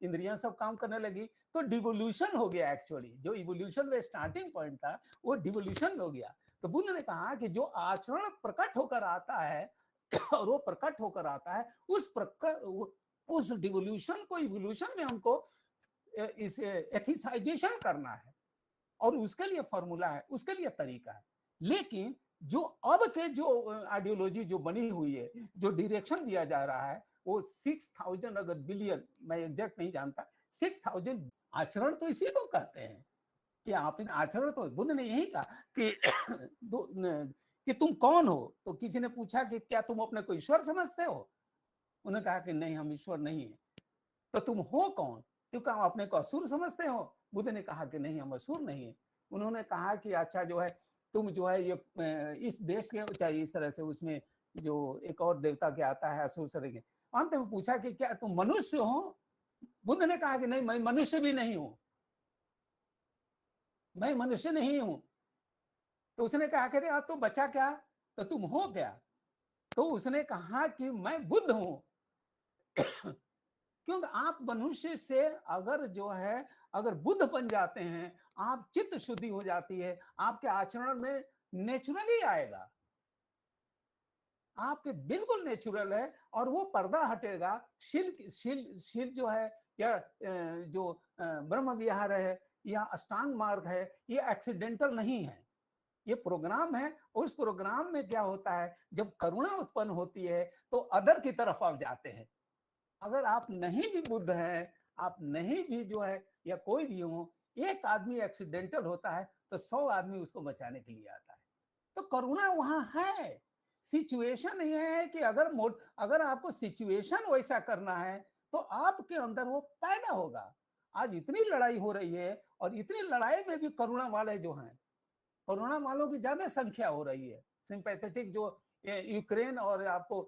इंद्रियां सब काम करने लगी, तो डिवोल्यूशन हो गया। एक्चुअली जो इवोल्यूशन में स्टार्टिंग पॉइंट था वो डिवोल्यूशन हो गया। तो बुद्ध ने कहा कि जो आचरण प्रकट होकर आता है और वो प्रकट होकर आता है, उस डिवोल्यूशन को इवोल्यूशन में हमको इस एथिसाइजेशन करना है, और उसके लिए फॉर्मूला है, उसके लिए तरीका है। लेकिन जो अब के जो आइडियोलॉजी जो बनी हुई है, जो डायरेक्शन दिया जा रहा है, वो 6000 अगर बिलियन, मैं एग्जैक्ट नहीं जानता, 6000 आचरण तो इसी को कहते हैं कि आपने आचरण, तो बुद्ध ने यही कहा कि तुम कौन हो? तो किसी ने पूछा कि क्या तुम अपने को ईश्वर समझते हो? उन्होंने कहा कि नहीं, हम ईश्वर नहीं है। तो तुम हो कौन? तो क्या अपने को असुर समझते हो? बुद्ध ने कहा कि नहीं, हम असुर नहीं है। उन्होंने कहा कि अच्छा जो है तुम जो है ये इस देश के, चाहे इस तरह से, उसमें जो एक और देवता के आता है असुर सर के, अंत में पूछा कि क्या तुम मनुष्य हो? बुद्ध ने कहा कि नहीं, मैं मनुष्य भी नहीं हूं, मैं मनुष्य नहीं हूं। तो उसने कहा कि तो बचा क्या, तो तुम हो क्या? तो उसने कहा कि मैं बुद्ध हूं। क्योंकि आप मनुष्य से अगर जो है, अगर बुद्ध बन जाते हैं, आप चित्त शुद्धि हो जाती है, आपके आचरण में नेचुरली आएगा, आपके बिल्कुल नेचुरल है, और वो पर्दा हटेगा। शील जो है, या जो ब्रह्म विहार है, या अष्टांग मार्ग है, ये एक्सीडेंटल नहीं है, ये प्रोग्राम है। उस प्रोग्राम में क्या होता है, जब करुणा उत्पन्न होती है तो अदर की तरफ आप जाते हैं। अगर आप नहीं भी बुद्ध हैं, आप नहीं भी जो है, या कोई भी हो, एक आदमी एक्सीडेंटल होता है तो 100 आदमी उसको बचाने के लिए आता है। तो करुणा वहां है, सिचुएशन ये है कि अगर आपको सिचुएशन वैसा करना है तो आपके अंदर वो पैदा होगा। आज इतनी लड़ाई हो रही है और इतनी लड़ाई में भी करुणा वाले जो हैं, करुणा वालों की ज्यादा संख्या हो रही है। सिंपैथेटिक जो यूक्रेन और आपको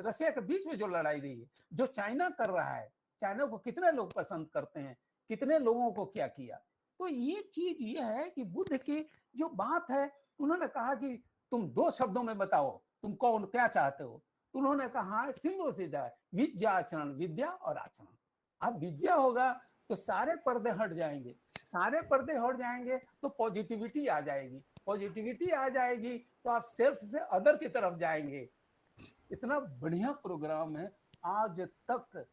रशिया के बीच में जो लड़ाई रही है, जो चाइना कर रहा है, चाइना को कितने लोग पसंद करते हैं, कितने लोगों को क्या किया। तो ये चीज ये है कि बुद्ध की जो बात है, उन्होंने कहा कि तुम 2 शब्दों में बताओ तुम कौन क्या चाहते हो। तो उन्होंने कहा सिंगल सीधा विद्या आचरण, विद्या और आचरण। अब विद्या होगा तो सारे पर्दे हट जाएंगे, सारे पर्दे हट जाएंगे तो पॉजिटिविटी आ जाएगी, पॉजिटिविटी आ जाएगी तो आप सेल्फ से अदर की तरफ जाएंगे। इतना बढ़िया प्रोग्राम है। आज तक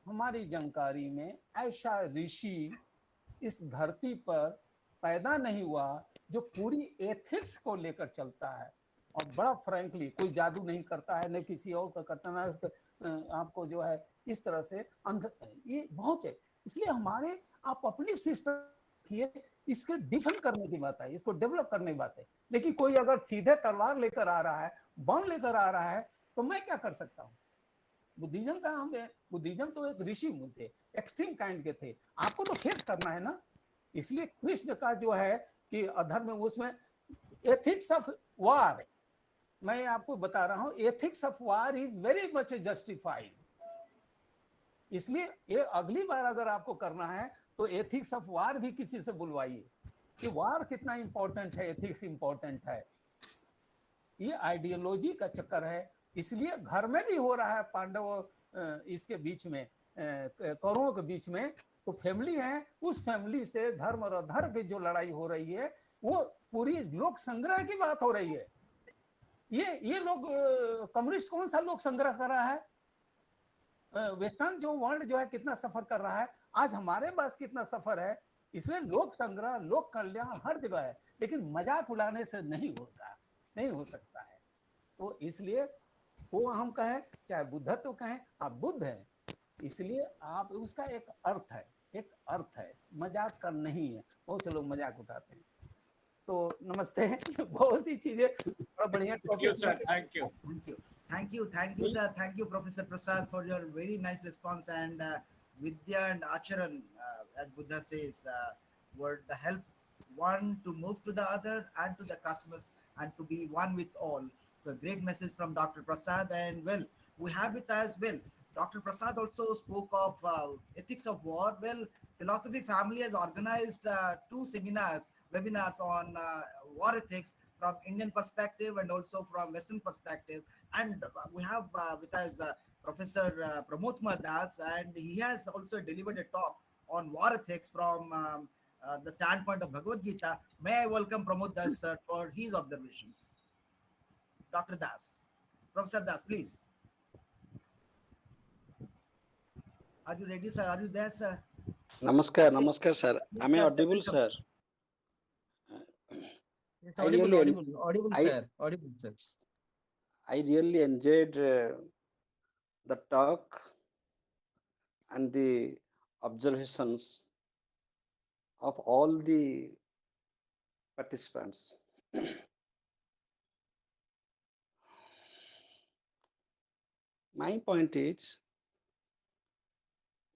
हमारी जानकारी में ऐसा ऋषि इस धरती पर पैदा नहीं हुआ जो पूरी एथिक्स को लेकर चलता है। और बड़ा फ्रैंकली कोई जादू नहीं करता है, न किसी और का करता, ना आपको जो है इस तरह से ये बहुत है। इसलिए हमारे आप अपनी सिस्टम किए, इसके डिफेंड करने की बात है, इसको डेवलप करने की बात है। लेकिन कोई अगर सीधे तलवार लेकर आ रहा है, बम लेकर आ रहा है, तो मैं क्या कर सकता हूँ। बुद्धिज्म का हम बुद्धिज्म तो एक ऋषि थे, एक्सट्रीम काइंड के थे, आपको तो फेस करना है ना। इसलिए कृष्ण का जो है कि अधर्म, उसमें एथिक्स ऑफ वार, मैं आपको बता रहा हूं, ethics of war is very much justified. इसलिए ये अगली बार अगर आपको करना है तो एथिक्स ऑफ वार भी किसी से बुलवाइए कि वार कितना इंपॉर्टेंट है, एथिक्स इंपॉर्टेंट है। ये आइडियोलॉजी का चक्कर है। इसलिए घर में भी हो रहा है पांडव इसके बीच में, कौरवों के बीच में, तो फैमिली है, उस फैमिली से धर्म और अधर्म की जो लड़ाई हो रही है वो पूरी लोक संग्रह की बात हो रही है। ये लोग कम्युनिस्ट कौन सा लोक संग्रह कर रहा है? वेस्टर्न जो वर्ल्ड जो है कितना सफर कर रहा है, आज हमारे पास कितना सफर है। इसलिए लोक संग्रह, लोक कल्याण हर जगह है, लेकिन मजाक उड़ाने से नहीं होता, नहीं हो सकता है। तो इसलिए वो हम कहें, चाहे बुद्धत्व कहें, आप बुद्ध हैं, इसलिए आप उसका एक अर्थ है, एक अर्थ है, मजाक का नहीं है। बहुत से लोग मजाक उठाते हैं। तो नमस्ते, बहुत सी चीजें, बड़ा बढ़िया topic. Thank you. Thank you, sir. Thank you, Professor Prasad, for your very nice response. And Vidya and Acharan, as Buddha says, would help one to move to the other and to the cosmos and to be one with all. So, great message from Dr. Prasad. And well, we have with us, well, Dr. Prasad also spoke of ethics of war. Well, Philosophy Family has organized 2 seminars, webinars on war ethics from Indian perspective and also from Western perspective. And we have with us Professor Pramod Das, and he has also delivered a talk on war ethics from the standpoint of Bhagavad Gita. May I welcome Pramod Das, sir, for his observations. Dr. Das. Professor Das, please. Are you ready, sir? Are you there, sir? Namaskar, sir. Yes, Am I sir, audible, welcome, sir? It's I audible, really, audible, audible, sir. I really enjoyed the talk and the observations of all the participants. My point is,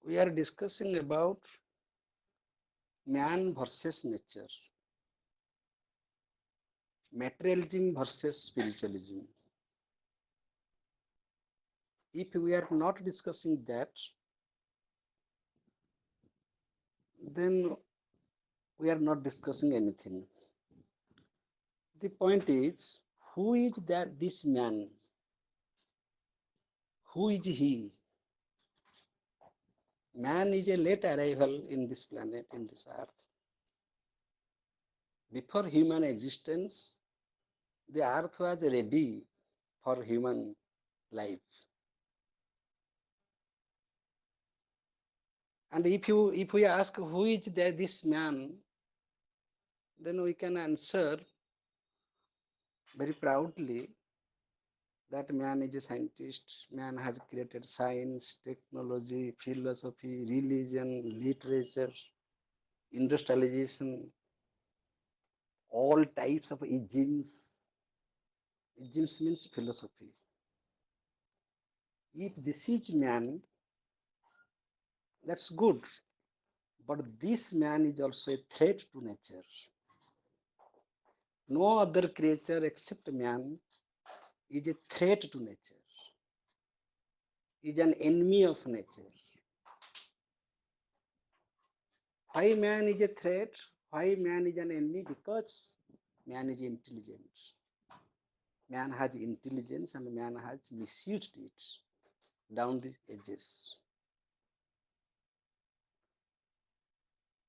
we are discussing about man versus nature, materialism versus spiritualism. If we are not discussing that, then we are not discussing anything. The point is, who is this man? Who is he? Man is a late arrival in this planet, in this earth. Before human existence, the earth was ready for human life. And if we ask who is this man, then we can answer very proudly that man is a scientist, man has created science, technology, philosophy, religion, literature, industrialization, all types of isms, Isms means philosophy. If this is man, that's good. But this man is also a threat to nature. No other creature except man is a threat to nature, is an enemy of nature. Why man is a threat? Why man is an enemy? Because man is intelligent. Man has intelligence and man has misused it down the edges.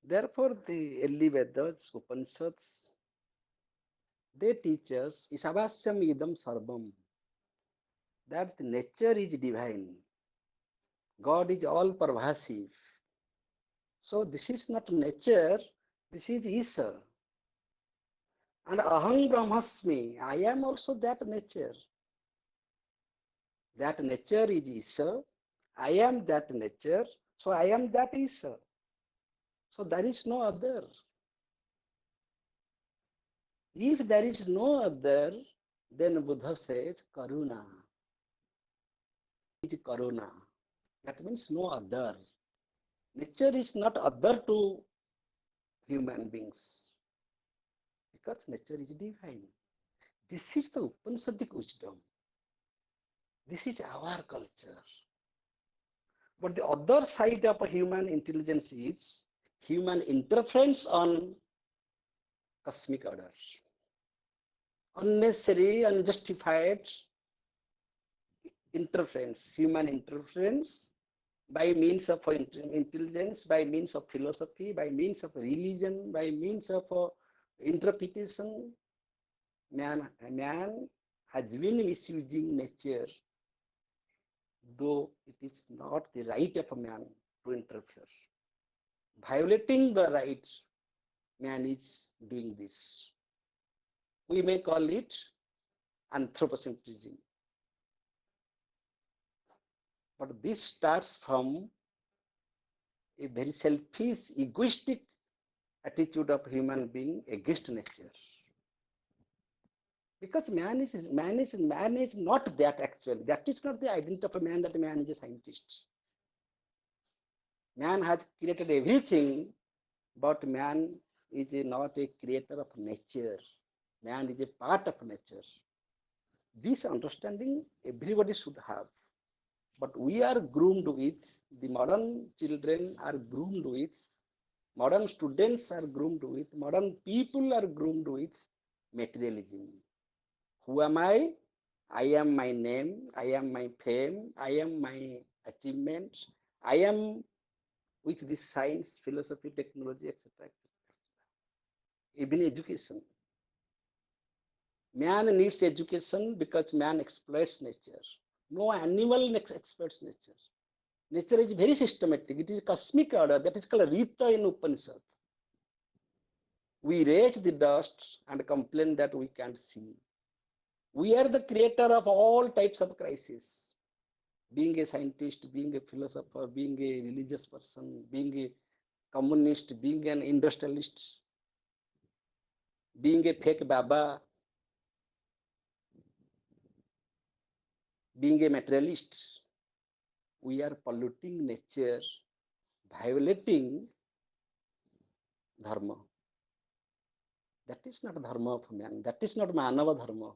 Therefore, the early Vedas, Upanishads, they teach us Isavasyam idam sarvam, that nature is divine. God is all pervasive. So this is not nature, this is Isa. And aham brahmasmi, I am also that nature. That nature is Isa. I am that nature, so I am that Isa. So there is no other. If there is no other, then Buddha says karuna. It is karuna. That means no other. Nature is not other to human beings because nature is divine. This is the Upanishadic wisdom. This is our culture. But the other side of human intelligence is human interference on cosmic order. Unnecessary, unjustified interference, human interference by means of intelligence, by means of philosophy, by means of religion, by means of interpretation. Man has been misusing nature, though it is not the right of a man to interfere. Violating the right, man is doing this. We may call it anthropocentrism. But this starts from a very selfish, egoistic attitude of human being against nature. Because man is not that actually. That is not the identity of a man, that a man is a scientist. Man has created everything, but man is not a creator of nature. Man is a part of nature. This understanding everybody should have. But we are groomed with, the modern children are groomed with, modern students are groomed with, modern people are groomed with materialism. Who am I? I am my name, I am my fame, I am my achievement, I am with this science, philosophy, technology, etc. Even education. Man needs education because man exploits nature. No animal exploits nature. Nature is very systematic. It is a cosmic order that is called Rita in Upanishad. We raise the dust and complain that we can't see. We are the creator of all types of crises. Being a scientist, being a philosopher, being a religious person, being a communist, being an industrialist, being a fake Baba, being a materialist, we are polluting nature, violating dharma. That is not dharma of man. That is not manava dharma.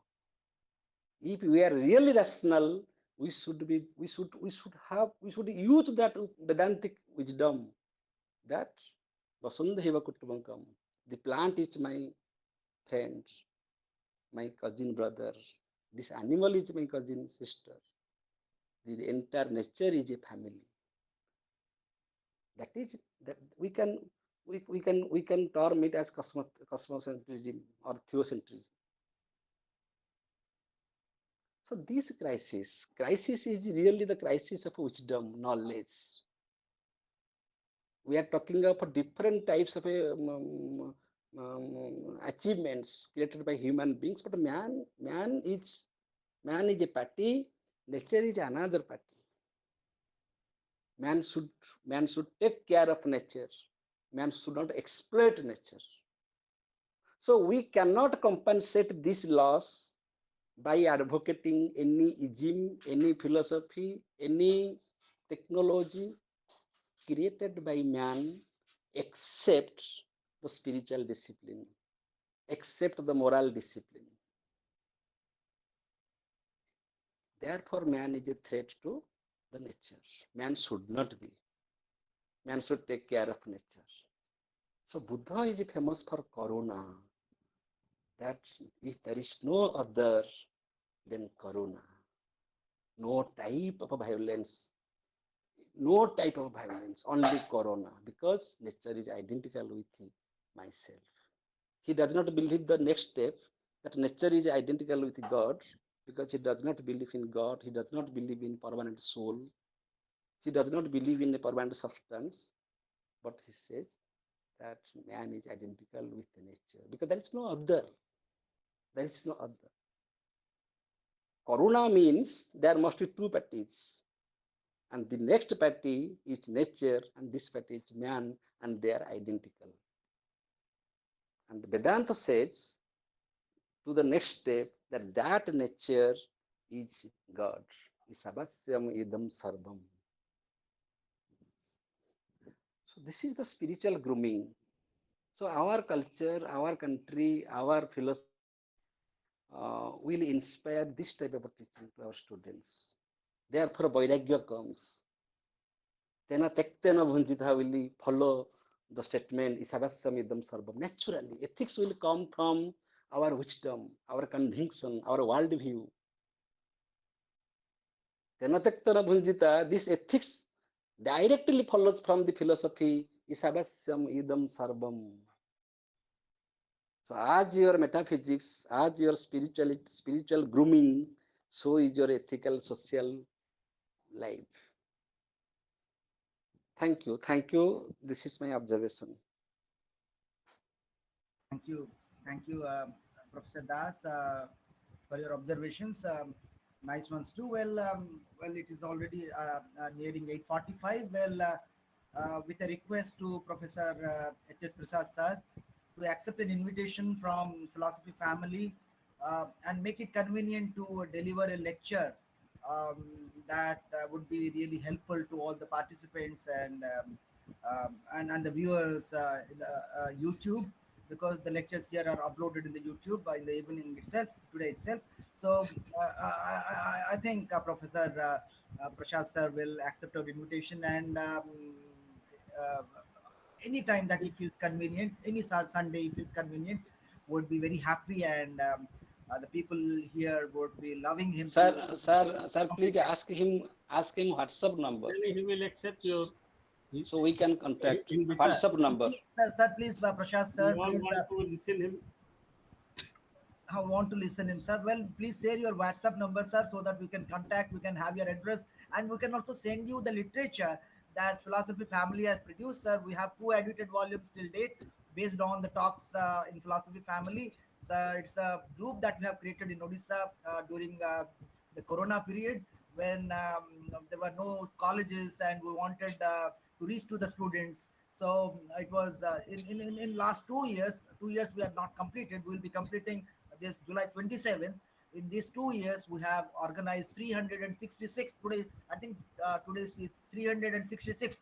If we are really rational, we should use that Vedantic wisdom that Vasundhaiva Kutumbakam. The plant is my friend, my cousin brother. This animal is my cousin sister. The entire nature is a family. That is that we can term it as cosmocentrism or theocentrism. So this crisis is really the crisis of wisdom, knowledge. We are talking about different types of achievements created by human beings, but man is a party, nature is another party. Man should take care of nature. Man should not exploit nature. So we cannot compensate this loss by advocating any ism, any philosophy, any technology created by man except the spiritual discipline, except the moral discipline. Therefore, man is a threat to the nature. Man should not be. Man should take care of nature. So Buddha is famous for karuna. That if there is no other, then karuna. No type of violence. No type of violence. Only karuna. Because nature is identical with myself. He does not believe the next step that nature is identical with God, because he does not believe in God. He does not believe in permanent soul. He does not believe in a permanent substance. But he says that man is identical with the nature, because there is no other. There is no other. Karuna means there must be two parties, and the next party is nature, and this party is man, and they are identical. And Vedanta says to the next step that nature is God. Isavasyam idam sarvam. So this is the spiritual grooming. So our culture, our country, our philosophy will inspire this type of teaching to our students. Therefore, Vairagya comes. Tena tektena bhunjitha will follow the statement Isavasyam idam sarvam. Naturally, ethics will come from our wisdom, our conviction, our worldview. Tena tektena bhunjita, this ethics directly follows from the philosophy Isavasyam idam sarvam. So as your metaphysics, as your spiritual grooming, so is your ethical, social life. Thank you. Thank you. This is my observation. Thank you, Professor Das, for your observations. Nice ones too. Well, it is already nearing 8:45. With a request to Professor H.S. Prasad sir to accept an invitation from philosophy family and make it convenient to deliver a lecture that would be really helpful to all the participants and the viewers in the YouTube, because the lectures here are uploaded in the YouTube in the evening itself, today itself. So I think Professor Prashad sir will accept our invitation, and uh, any time that he feels convenient, any Sunday he feels convenient, would be very happy, and the people here would be loving him to Sir, please complete ask him WhatsApp number, Then he will accept your so we can contact invitation. WhatsApp number. please, sir, please, Prashad You sir, all please. want to listen him? I want to listen him, sir. Well, please share your WhatsApp number, sir, so that we can contact, we can have your address, and we can also send you the literature that Philosophy Family has produced, sir. We have two edited volumes till date based on the talks in Philosophy Family. So it's a group that we have created in Odisha during the Corona period, when there were no colleges and we wanted to reach to the students. So it was in last 2 years. 2 years we have not completed. We will be completing this July 27th. In these 2 years, we have organized 366. Today, I think today is the 366th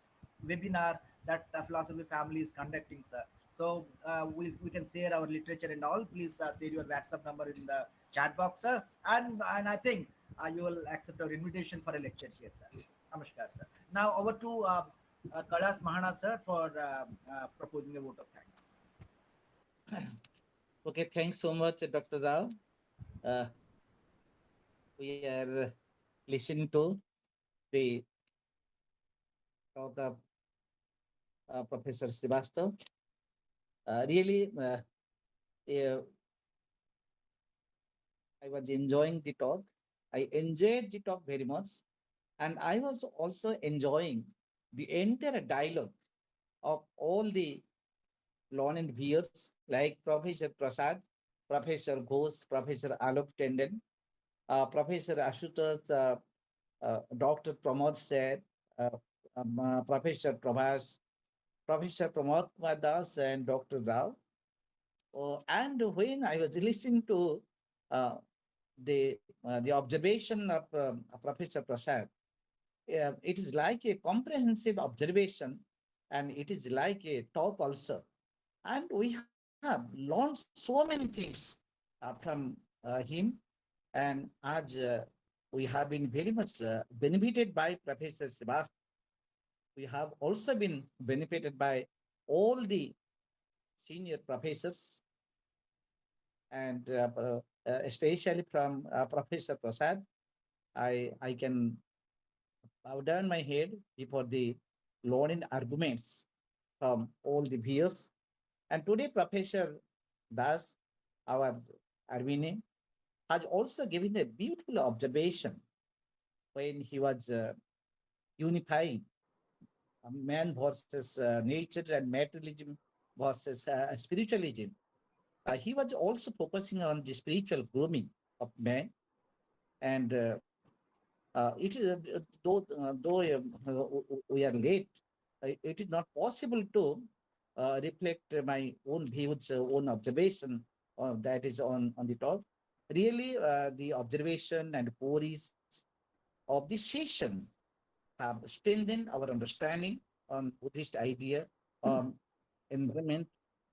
webinar that Philosophy Family is conducting, sir. So we can share our literature and all. Please share your WhatsApp number in the chat box, sir. And I think you will accept our invitation for a lecture here, sir. Namaskar, sir. Now over to Kailas Mahana, sir, for proposing a vote of thanks. Okay, thanks so much, Dr. Rao. Uh, we are listening to the talk of Professor Srivastav. Really, I was enjoying the talk. I enjoyed the talk very much. And I was also enjoying the entire dialogue of all the learned viewers like Professor Prasad, Professor Ghosh, Professor Alok Tenden, Professor Ashutosh, Dr. Pramod said, Professor Prabhas, Professor Pramod Kumar Das, and Dr. Rao. And when I was listening to uh, the observation of Professor Prasad, it is like a comprehensive observation, and it is like a talk also. And we have learned so many things from him. And as we have been very much benefited by Professor Srivastava, we have also been benefited by all the senior professors, and especially from Professor Prasad. I can bow down my head before the learned arguments from all the views. And today, Professor Das, our Arvine, has also given a beautiful observation when he was unifying man versus nature and materialism versus spiritualism. He was also focusing on the spiritual grooming of man, and it is though we are late, it is not possible to reflect my own views, own observation that is on the top. Really, the observation and queries of this session have strengthened our understanding on Buddhist idea, on environment,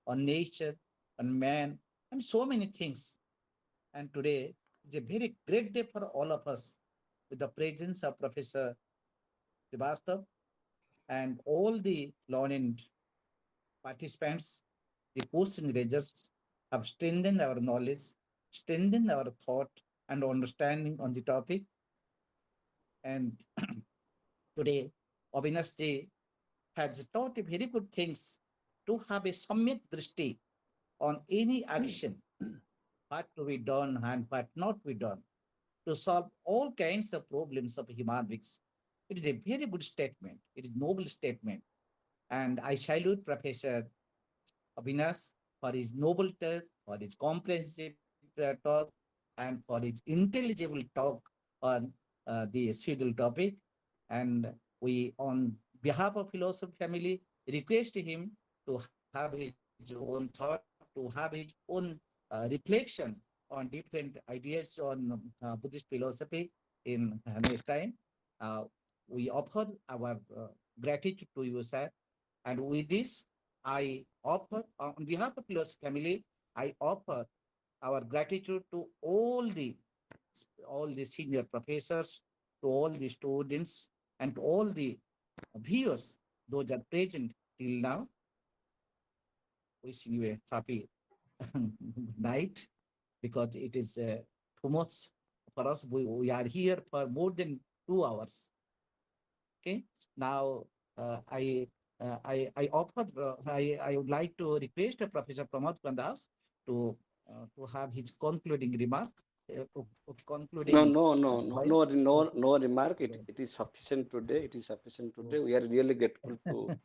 on nature, on man, and so many things. And today is a very great day for all of us with the presence of Professor Srivastava and all the learned participants, the question raisers have strengthened our knowledge, strengthened our thought and understanding on the topic. And today, Avinash Ji has taught very good things to have a samyak drishti on any action, what to be done and what not to be done, to solve all kinds of problems of human beings. It is a very good statement. It is noble statement. And I salute Professor Avinash for his noble talk, for his comprehensive talk, and for his intelligible talk on the scheduled topic. And we, on behalf of Philosophy Family, request him to have his own thought, to have his own reflection on different ideas on Buddhist philosophy in next time. Uh, we offer our gratitude to you, sir. And with this, I offer, on behalf of Philosophy Family, I offer our gratitude to all the senior professors, to all the students, and to all the viewers, those are present till now. Wishing you a happy night, because it is too much for us. We are here for more than 2 hours. Okay, now I offer, I would like to request Professor Pramod Kandas to have his concluding remark, No, concluding no, no, no, advice. no, no, no remark. It is sufficient today. It is sufficient today. We are really grateful to